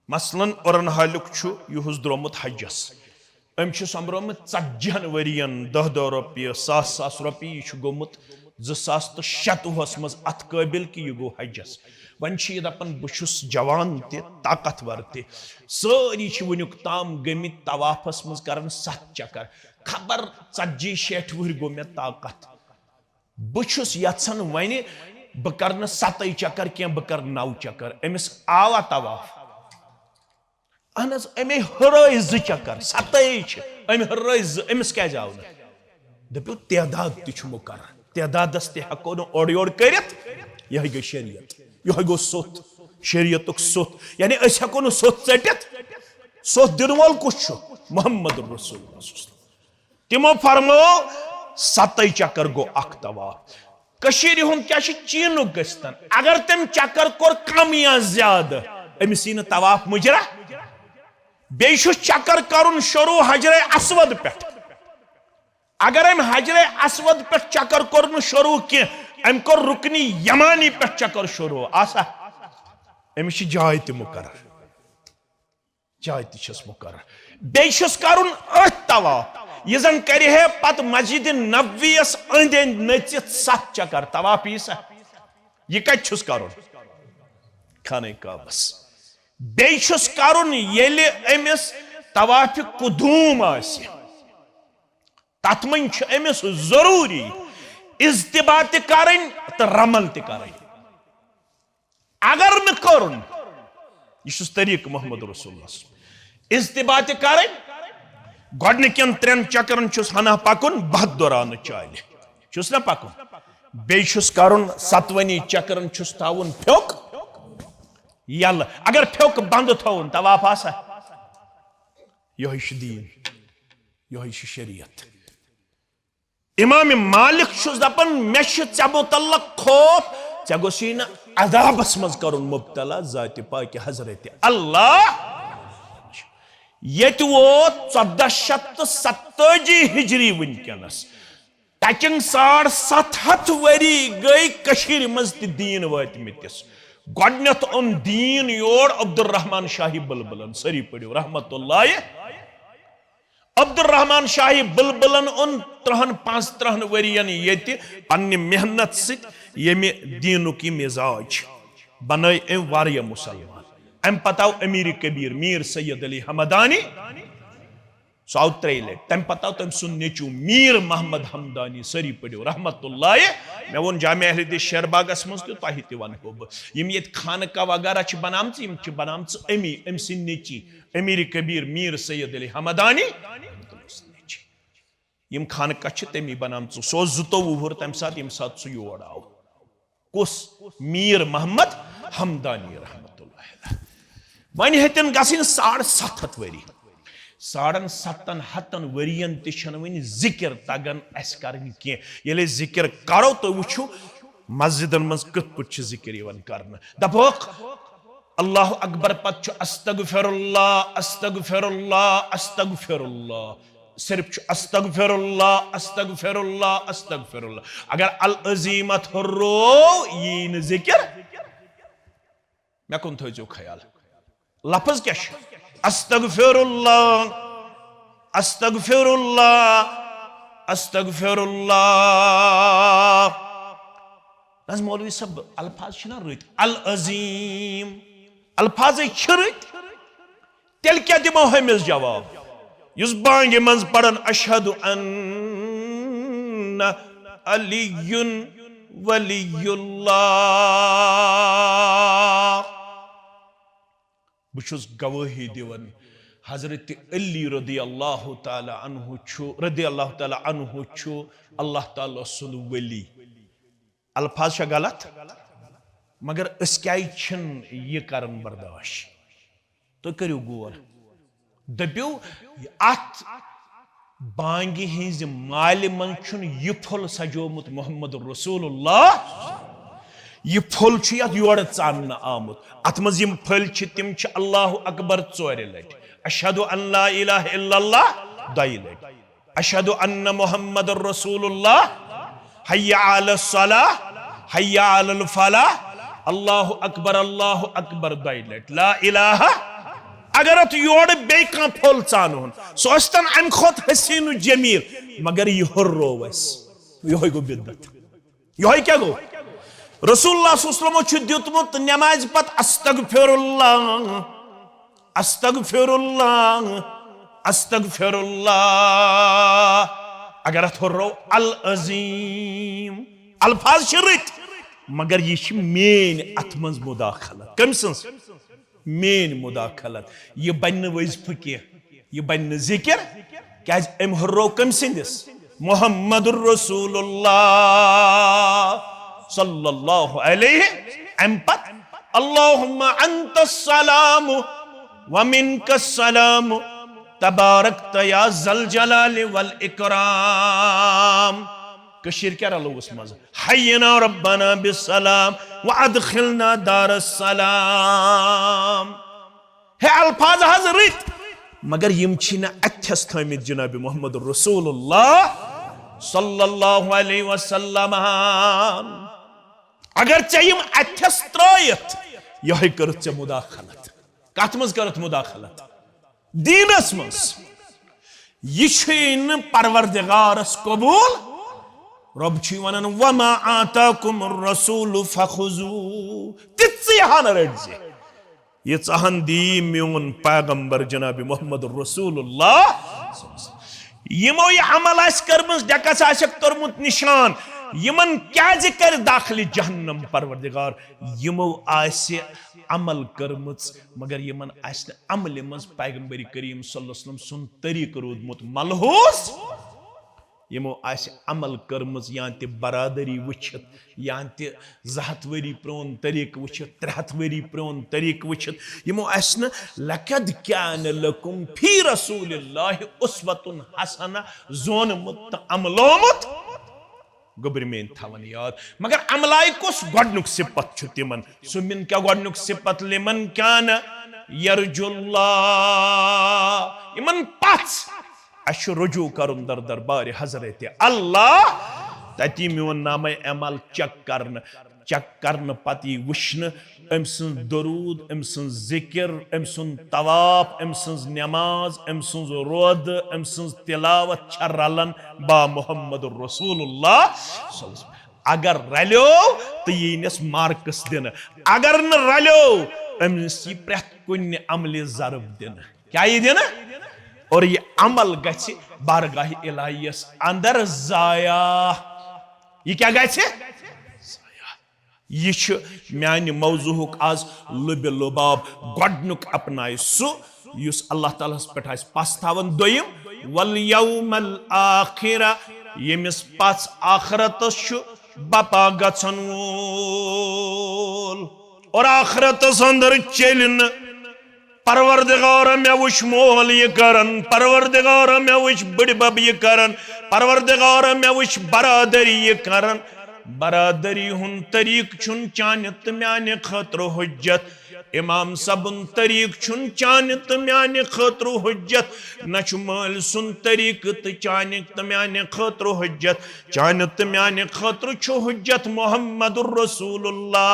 मसलन औरन हालुक युस द्रोमुत हजस अम सम्रोमुत 40 वरियन 10 रुपये 100 रुपये यह गोमुत 2027 मज अत काबिल कि यह गो हजस वन दपन बहुस जवान ताकतवर सारी वनुक ताम गमित तवाफस मज कर 7 चक्कर खबर 40-60 वह गो मे ताकत बहुस यन वन बह कर 7 चक्कर क्या बह कर 9 चक्कर अमिस आवा तवाफ अहन अमे हराय 2 चक्कर 7 अमे हराय अमिस क्या आव दपो तदाद तु मुकर तदादस तको न ओर योर कर यह गई शरीयत यह गो सोत शरीयत सोत यानी हेको न सोत चटित सोत दिन वोल कुछ मोहम्मद रसूल तमो फरमो 7 चक्कर गो अख तवाफ कशीर हुन क्या चीन गस्तन अगर तम चक्कर कोर कम या ज्यादा अमिस न तवाफ मुजरा बेशु चक्कर करुन शुरू हजरे अस्वद पे अगर अम हजरे अस्वद पे चक्कर कोर शुरू की अम कोर रुकनी यमानी पे चक्कर शुरू आसा अमिस जाय त मुकर्रर जाय तस मुकर्रर बेशुस करुन तवाफ यह जन करे है पत मस्जिद नबवीयस अंद अंद नचित 7 चक्कर तवाफ यह कत करुन खाने काबस बेशुस करुन येले अमिस तवाफ कुदूम आसि तथ मन अमिस जरूरी इज्तिबा त करन तो रमल त करन अगर न करुन यह तरीक मोहम्मद रसूलुल्लाह इज्तिबा त करन गोडनिकन 3 चक्करन हना पकुन बहदुरान चाल ना पकुन बेशुस करुन 7वनी चक्करन थावन फ्योक यल अगर फ्योक बंद थोन तवाफ आसा यह दीन यह शरीयत इमाम मालिक दपन मे ऐ मुतल्लक खौफ ऐ गोस अदाबस मज करुन मुब्तला जात पाक हजरत अल्लाह ये वो 1427 हिजरी वनकनस तकिन 750 वरी गई कशीर मज दीन वातमिस गोडनथ ओन दीन योर अब्दुर्रहमान शाही बुलबुलन सरी पड़ो रहमतुल्लाह अब्दुर्रहमान शाही बुलबुलन ओन 35 वरियन ये पन्ने मेहनत सत यमे दीनुक मिजाज बनाई अम वारिया मुसलमान अम पत आव अमीर कबीर मीर सैयद अली हमदानी सह आव 3 लट तम पत आव तम सुन नेचू मीर मोहम्मद हमदानी सरी पढ़ो रहमतुल्लाह मे वो जामिया अहले हदीस शेरबागस मज तह तह वनो बह यम ये खानका वगैरह बनाम अम सिंह नेची अमीर कबीर मीर सैयद अली हमदानी यम खानका तमी बनाम सो 22 वुहर तम सात यम सात सह योर आव कुस मीर मोहम्मद हमदानी रहमतुल्लाह वन हेतन गसिन 750 वरी 750 वरियन तन वन जिक्र तगन अस कर ये जिक्र करो तो वो मस्जिदन मज कत पे जिक्र कर दपोक अल्लाह अकबर पत अस्तगफिरुल्लाह अस्तगफिरुल्लाह अस्तगफिरुल्लाह सिर्फ अस्तगफिरुल्लाह अस्तगफिरुल्लाह अस्तगफिरुल्लाह अगर अल अजीमत रो ये जिक्र मे कुन थो ख्याल लफ्ज क्या अस्तगफिरुल्लाह अस्तगफिरुल्लाह अस्तगफिरुल्लाह मौलवी सब अल्फाज रत अल अजीम अल्फाज रत तेल क्या दिमो हमिस जवाब युस बांगे मज पढ़न अशहदु अन्ना अलियुन वलियुल्लाह बुशुस गवाही दिवन हजरत अली रदी अल्लाह ताला अन्हु छु अल्लाह ताला सुन वली अल्फाज गलत मगर अस क्या ये करन बर्दाश्त तो करियो गौर दप्यो अत बांगे हिंज माल मन यह फुल सजोमुत मोहम्मद रसूलुल्लाह यह फुल योर चान आमुत अत मज फल तिम अल्लाह अकबर 4 लट अशहदु अल्ला इलाहा इल्लल्लाह 2 लट अशहदु अन्न मोहम्मद रसूलुल्लाह हय्या अलस सलाह हय्या अलल फलाह अल्लाह अकबर 2 लट ला इलाहा अगर अत योर बे फुल चान सो तन अम खुद हसीन जमील मगर यह रोवस यह गो बिदत यह क्या गो रसूलुल्लाह सल्लल्लाहु अलैहि वसल्लम दितमुत नमाज पत अस्तगफिरुल्लाह अस्तगफिरुल्लाह अस्तगफिरुल्लाह अगर अत रो अल अजीम अल्फाज रत मगर यह मेन अत मज मुदाखलत कम सन्स मेन मुदाखलत यह बन वजीफे कह यह बन जिक्र क्या अम रो कम सिंदिस मुहम्मदुर रसूलुल्लाह सल्लल्लाहु अलैहि अम पत अल्लाहुम्मा अंतस सलाम व मिनकस सलाम तबारकत या ज़ल जलाल वल इकराम कशीर क्या रलो उस मज हय्यना रब्बना बिस्सलाम व अदखिलना दारस सलाम है अल्फाज हजरत मगर यम छिना अथस थमित जनाब मोहम्मद रसूलुल्लाह सल्लल्लाहु अलैहि वसल्लम अगर चयम अथस त्रयत यह कर मुदाखलत कत मज करत मुदाखलत दीनस मज यह परवरदिगारस कबूल रब वन वमा आताकुम रसूल फखुजू तिहन रटजे ये चहन दी मोन पैगंबर जनाब मोहम्मद रसूलुल्लाह यमो ये अमल कर्म डकस तोरमुत निशान यमन क्या कर दाखिल जहन्नम परवरदिगार यमो अमल कर्मच मगर यमन अमल मज पैगंबरी करीम सल्लल्लाहु अलैहि वसल्लम सुन तरीक रोदमुत मलहूस यमो अमल कर्मच या बरादरी वुचित या 200 वरी प्रोन तरीक वुचित 300 वरी प्रोन तरीक वुचित यमो लकद कान लकुम फी रसूलिल्लाहि उस्वतुन हसना जोनमुत अमलोमुत गोबर में थवन याद मगर अमलाई कुछ गोडनुक सिपत तिमन सुमिन क्या गोडनुक सिपत लिमन कान यरजुल्लाह इमन पाच अश रुजू करुन दर दरबार हजरत अल्लाह तती मोन नाम अमल चेक करन पति वुश्न अम सुन दरूद अम सुन जिक्र अम सुन तवाफ अम सुन नमाज अम सुन रोद अम सुन तिलावत रलन बा मोहम्मद रसूलुल्लाह अगर रलो तो यीनस मार्कस दिन अगर न रलो अमिस यी प्रैथ कुन्नि अमल ज़रब दिन क्या ये दिन और ये अमल गछि बारगाह इलाहियस अंदर जाया ये क्या गछि यह मान मौजूक आज लुब लुबाब गोडनुक अपनाय सु युस अल्लाह ताला पे पस थावन दोयम वल यौमल आखिरा यमिस पस आखरतस बपा गछन वोल और आखरतस अंदर चलन परवरदिगार मे वुच मोल ये करन परवरदिगार मे वुच बड़ बब ये करन परवरदिगार मे वुच बरादरी ये करन बरादरी हुन तरीक छुन चान तो म्यान खतर हुज्जत इमाम सबुन तरीक छुन चान तो म्यान खतर हुज्जत नच माल सुन तरीक तो चान तो म्यान खतर हुज्जत चान तो म्यान खतर छु हुज्जत मुहम्मदुर रसूलुल्लाह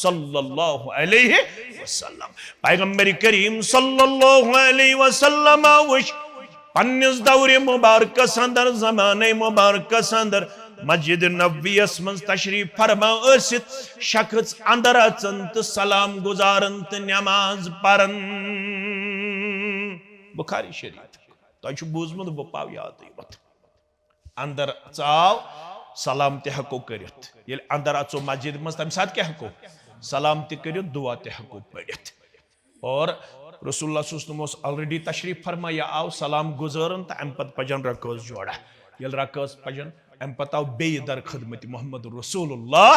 सल्लल्लाहु अलैहि वसल्लम पैगंबर करीम सल्लल्लाहु अलैहि वसल्लम वश पन्निस दौरे मुबारकस अंदर ज़माने मुबारकस अंदर मस्जिद नबवियस मज तशरीफ फरमा ٲसित शख्स अंदर अचन तो सलाम गुजारन तो नमाज परन बुखारी शरीफ तो बूजमुत बह पाव याद योत अंदर आव सलाम ते हको करित येल अंदर अचो मस्जिद मज तम साथ क्या हको सलाम ते करित दुआ ते हको पढ़ित और रसूलुल्लाह सल्लल्लाहु अलैहि वसल्लम ऑलरेडी तशरीफ फरमा या आव सलाम गुजारन तो अम पत पजन रकस जोड़ा येल रकस पजन अम पत आव बे दर खिदमत मोहम्मद रसूलुल्लाह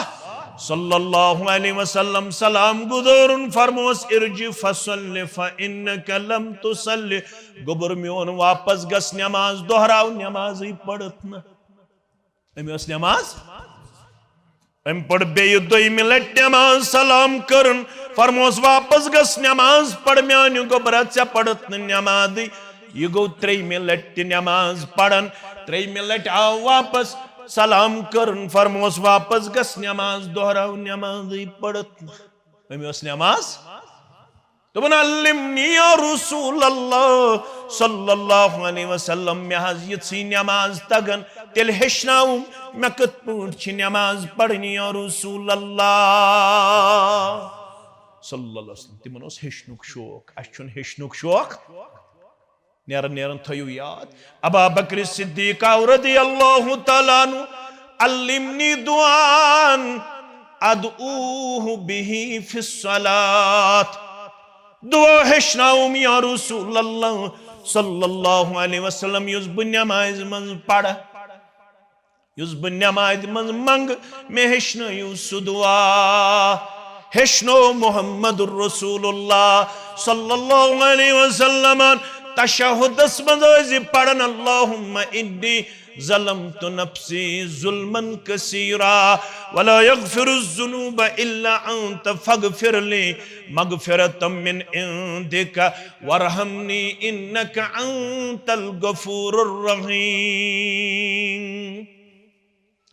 सल्लल्लाहु अलैहि वसल्लम सलाम गुजारन फरमोस इरजी फसल्लि फइन्नका लम तुसल्लि गोबर मियोन वापस गस नमाज दोहराव नमाज ही पढ़त न अमिस नमाज अम पढ़ बे दोयम लट नमाज सलाम करन फरमोस वापस गस नमाज पढ़ म्यान गोबर चे पढ़त नमाज यह गो त्रेयमे लट नमाज पढ़न त्रेयमे लट आव वापस सलाम करन फरमोस वापस गस नमाज दोहराव नमाज पढ़त अमिस नमाज दोपन अल्लिमनी या रसूल अल्लाह सल्लल्लाहु अलैहि वसल्लम मे हज यी नमाज तगन तेल हेचनाव मे कत पठ नमाज पढ़नी या रसूल अल्लाह सल्लल्लाहु अलैहि वसल्लम तिमन ओस हेचनुक शौक अछुन हेचनुक शौक नेरन नेरन थयु याद अबू बकर सिद्दीक रदियल्लाहु तआला अन्हु अल्लिमनी दुआन अदऊहु बिही फिस सलात दुआ हेचनाउम या रसूल अल्लाह सल्लल्लाहु अलैहि वसल्लम युस बह नमाज मज पढ़ युस बह नमाज मज मंग मे हेचनयु सु दुआ हेचनो मुहम्मदुर रसूलुल्लाह सल्लल्लाहु अलैहि वसल्लम तशहुदस मज पढ़न अल्लाहुम्मा इन्नी ज़लमतु नफ्सी ज़ुल्मन कसीरा वला यग़फिरुज़्ज़ुनूब इल्ला अंत फ़ग़फ़िरली मग़फ़िरतम मिन इंदिका वरहमनी इन्नका अंतल गफ़ूरुर रहीम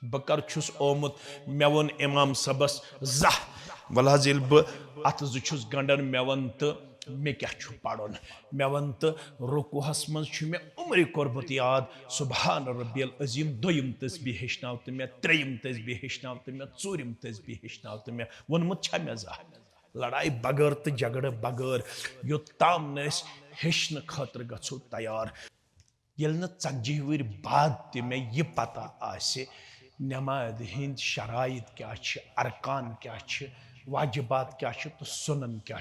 बकर छुस ओमुत मे वोन इमाम सबस ज़ह वलहज़िल ब अत ज छुस गंडन मे वन तो मे क्या पढ़न मे वन तो रुकुहस मज मे उम्र कोरबत याद सुबहान रब्बियल अज़ीम दोयम तस्बीह हेचनाव तो मे त्रेयम तस्बीह हेचनाव तो मे चूरम तस्बीह हेचनाव तो मे वोनमुत छ मे ज़ह लड़ाई बगैर तो झगड़ बगैर योत्ताम न हेचन खतर गो तैयार येल न 40 वुर बाद ते मे यह पता आसे नमाज हिंद शराइत क्या अरकान क्या वाजिबात क्या तो सुनन क्या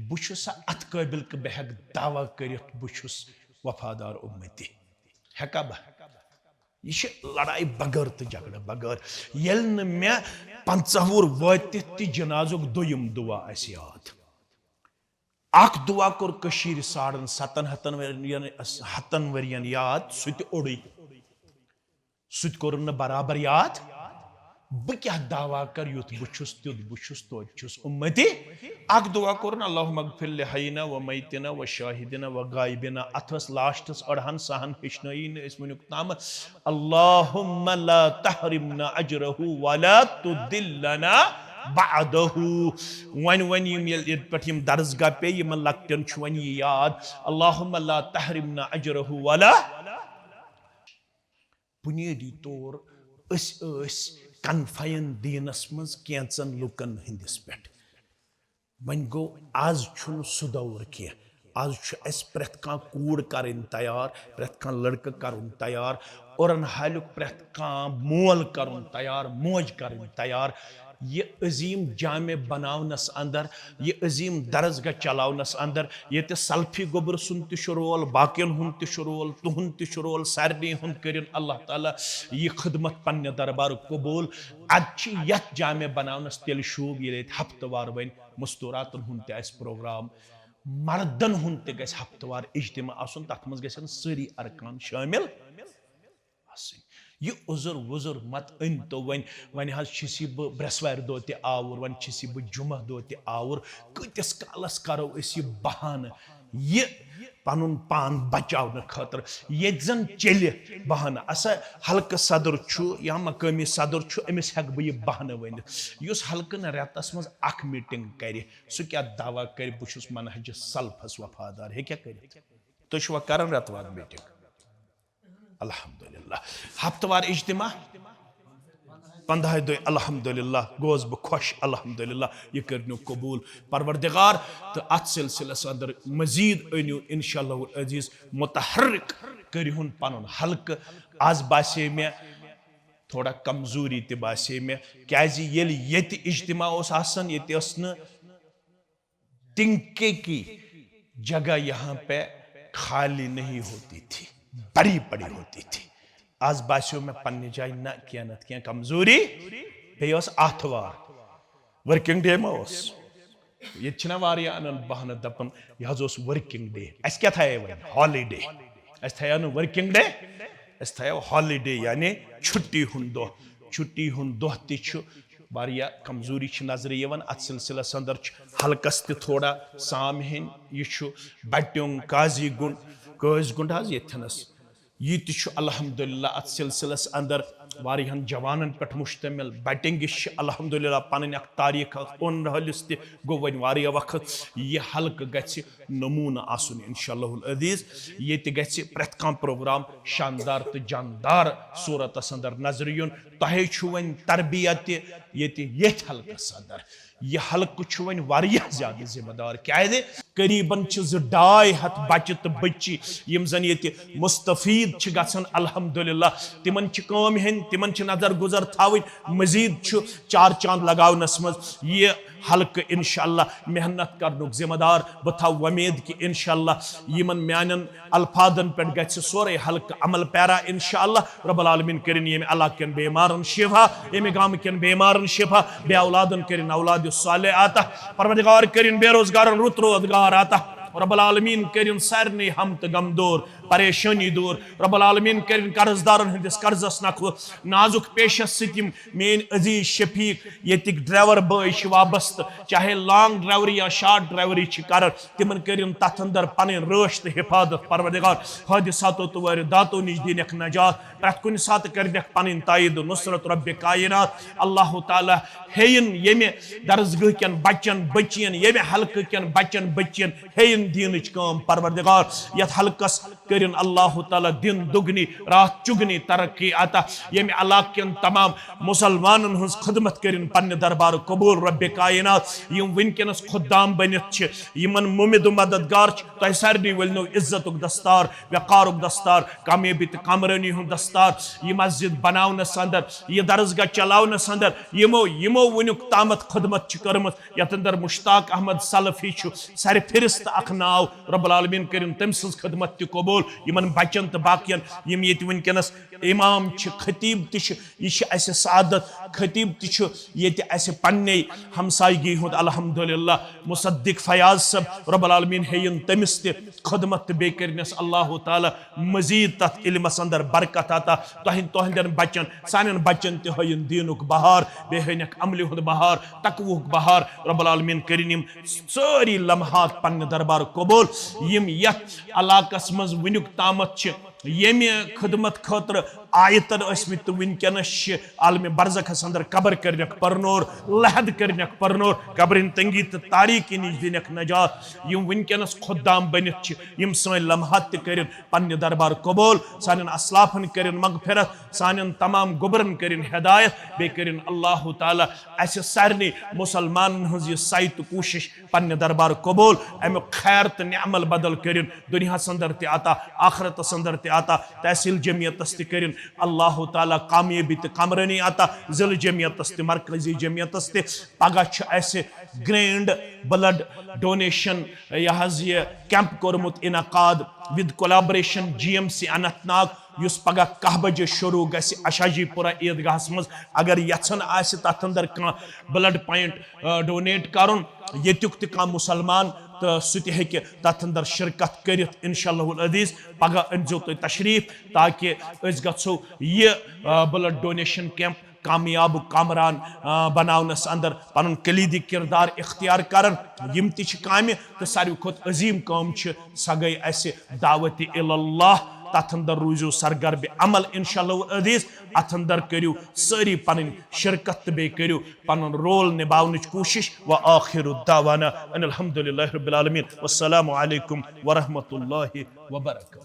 बुछुस अत काबिल कि बह हेक दावा करित बुछुस वफादार उम्मती हेका बह यह लड़ाई बगैर तो झगड़ बगैर येल न मे 50 वुर वातित ति जनाजुक दोयम दुआ आस याद अख दुआ कोर कशीर 700 वरियन याद सु ओड़ सु कोर न बराबर याद बह क्या दावा कर युत बुछुस तुत बुछुस तोत उम्मती अख दुआ कोर अल्लाहुम्मा अग़फिर लिहय्यिना व मय्यितिना व शाहिदिना व गायबिना अथस लास्टस अड़हन सहन हेचनई न वनुक ताम अल्लाहुम्मा ला तहरिमना अजरहु व ला तुदिल्लना बादहु वन यम दर्जगाह पे यम लक्टन वन याद अल्लाहुम्मा ला तहरिमना अजरहु व ला बुनियादी तौर कन्फाइन दीनस मज कैंचन लुकन हंदिस पे वन गो आज छुन सु दौर कह आज प्रेथ कूड़ कर तैयार प्रेथ लड़क कर तैयार और हालुक प्रेथ मोल कर तैयार मौज कर तैयार ये अजीम जामे बनावनस अंदर ये अजीम दरसगाह चलावनस अंदर ये सल्फी गोबर सुन रोल बाकियन हुंद रोल तुहुंद रोल सारे हुंद करिन अल्लाह ताला ये खिदमत पन्ने दरबार कबूल अद यथ जामे बनावनस तेल शूब ये हफ्तवार वन मस्तूरातन हुंद प्रोग्राम मर्दन हुंद त गस हफ्तवार इज्तिमा आसन तथ मज गसन सारी अरकान शामिल आसन ये उजुर वुजुर मत अन तो वन वन हसी बह ब्रसवार दो ते आवर वन छी बह जुमा दो ते आवर कतिस कालस करो ये बहान ये पनुन पान बचाव खतर ये जन चल बहान असा हल्क सदर या मकामी सदर अमिस हेक बह यह बहान वन हल्कन रेतस मज अख मीटिंग कर सह क्या दावा कर बहुत मनहज सल्फस वफादार हे क्या कर तुम कर रेतवार मीटिंग अल्हम्दुलिल्लाह हफ्तवार इज्तिमा 15 दो अल्हम्दुलिल्लाह गोस बह खुश अल्हम्दुलिल्लाह यह करनु कबूल परवरदिगार तो अत सिलसिलस अंदर मजीद अनु इंशाअल्लाह अजीज मुतहर्रिक करिहुन पनुन हल्क आज बासे में थोड़ा कमजोरी ते बासे में क्याजी येल येति इज्तिमा ओस आसन येति असन तिनके की जगह यहाँ पे खाली नहीं होती थी बड़ी बड़ी होती थी आज बासियों में पन्ने जाए ना क्या नत क्या कमजोरी बेस आथवार वर्किंग डे मस ये वारिया अनन बहन दपन यह वर्किंग डे अस क्या था वन हॉलीडे अस था वर्किंग डे अस था हॉलीडे यानी छुट्टी हुंद दो तु वारिया कमजोरी नजर यवन अत सिलसिलस अंदर हल्कस त थोड़ा साम हेन यह बट्यों काजी गुंड कज गुंड हज यथनस यह अल्हम्दुलिल्लाह अत सिलसिलस अंदर वारियान जवानन पे मुश्तमिल बैटिंग अल्हम्दुलिल्लाह पन तारीख ओन रहलिस त गो वन वारिया वक्त यह हल्क गछि नमूना आसुन इंशाअल्लाह अजीज ये गछि प्रेथ कान प्रोग्राम शानदार तो जानदार सूरत अंदर नजर युन तहे छु वन तरबियत ये हल्कस अंदर यह हल्क वन वारिया ज्यादा जिम्मेदार क्या करीबन 2.5 हथ बच्चे तो बच्ची यम जन ये मुस्तफीद गसन अल्हम्दुलिल्लाह तिमन कम हेन तिमन नजर गुजर थावन मजीद 4 चांद लगावनस मज ये हल्क इंशाअल्लाह मेहनत करनुक जिम्मेदार बह थव वमेद कि इंशाअल्लाह यमन म्यानन अल्फादन पे गछि सोरे हल्क अमल पैरा इंशाअल्लाह रब्बुल आलमीन करिन यम अल्लाह केन बेमारन शिफा यम गाम केन बेमारन शिफा बे औलादन करिन औलाद साले आता परवरदिगार करिन बेरोजगारन रुत रोजगार आता रब्बुल आलमीन करिन सारने हम त गम दूर परेशानी दूर रब्बुल आलमीन करिन कर्जदारन हंदिस कर्जस नखो नाजुक पेशस सितिम मेन अजीज शफीक यतिक ड्राइवर बॉय वाबस्त चाहे लॉन्ग ड्राइवरी या शॉर्ट ड्राइवरी कर तिमन करिन तथ अंदर पन रश तो हिफाजत परवरदिगार हादिसातो तो वारदातो निश दीनक नजात प्रत कुन सात कर पन तायद नुसरत रब्बे कायनात अल्लाह ताला हेयन यमे दरसगह केन बच्चन बच्चियन यमे हल्क केन बच्चन बच्चियन हेयन दीनच काम परवरदिगार यथ हल्कस करिन अल्लाह ताला दिन दुगनी रात चुगनी तरक्की आता यमे अल्लाह केन तमाम मुसलमानन हुज खिदमत करिन पन्ने दरबार कबूल रब्बे कायनात यम वनकनस खुदाम बनित यमन मुमिद मददगार तह सारे वलनो इज्जतुक दस्तार वक़ारुक दस्तार कामयाबी तो कामरानी हुंद दस्तार यह मस्जिद बनावनस अंदर यह दरसगाह चलावनस अंदर यमो यमो वनुक तामत खिदमत कर्म यथ अंदर मुश्ताक अहमद सलफी सरफिरिस्त अख नाव रब्बुल आलमीन करिन तम सज खिदमत त कबूल यमन बच्चन तो बाकियन यम ये वनकनस इमाम खतीब तह सादत खतीब तह पन्ने हमसायगी हुंद अल्हम्दुलिल्लाह मुसद्दिक फयाज सब रब्बुल आलमीन हेयन तमिस त खिदमत बे करनस अल्लाह ताला मजीद तथ इल्मस अंदर बरकत आता तहंदन बच्चन सानन बच्चन त हयन दीनुक बहार बे हनक अमल हुंद बहार तकवुक बहार रब्बुल आलमीन करिन यम सारी लम्हात पन्ने दरबार कबूल यम यथ इलाकस मज वनुक तामत यमे खिदमत खतर आयतन ٲsmٕتۍ तہٕ वुنکٮ۪نس چھِ आलمِ बरزخس अंदर कबर करनक परनोर लहद करनक परनोर कबरिन तंगी तہٕ तारीकी नश दिनक नजात यम वुनकस खुदाम बनित छ यम सन लम्हात तह करिन पन्ने दरबार कबूल सान असलाफन करिन मगफिरत सान तमाम गुबरन करिन हिदायत बे करिन अल्लाह ताला अस सारनी मुसलमान हज साई तो कोशिश पन्ने दरबार कबूल अमुक खैर तो निअमल बदल करिन दुनिया अंदर तह आता आखरत अंदर तह आता तहसील जमियत तह करिन अल्लाह ताला कामयाबी तो कमरनी आता जिल जमियत तह मरकजी जमियत तह पगह ग्रैंड ब्लड डोनेशन यह कैंप कोरमुत इनकाद विद कोलैबोरेशन GMC अनंतनाग युस पगह 10 बजे शुरू गसी अशाजीपुरा ईदगाह मज अगर यछन आसि तथ अंदर कह ब्लड पॉइंट डोनेट करुन येतुक तह मुसलमान तो सह हेकि तथ अंदर शिरकत करित इंशाअल्लाह अजीज पगह अनजो तुम तशरीफ ताकि अस गछो यह ब्लड डोनेशन कैंप कामयाब कामरान बनावनस अंदर पन कलीदी किरदार इख्तियार करन यम तह कामि तो सारी खुद अजीम काम सह गई अस दावत इल्लाह तथ अंदर रूजू सरगर्ब अमल इंशाअल्लाह अजीज अथ अंदर करियो सारी पन शिरकत बे करियो पन रोल निभावन कोशिश व आखिर दावाना अनिल हम्दुलिल्लाहि रब्बिल आलमीन वस्सलामु अलैकुम व रहमतुल्लाहि व बरकातहू।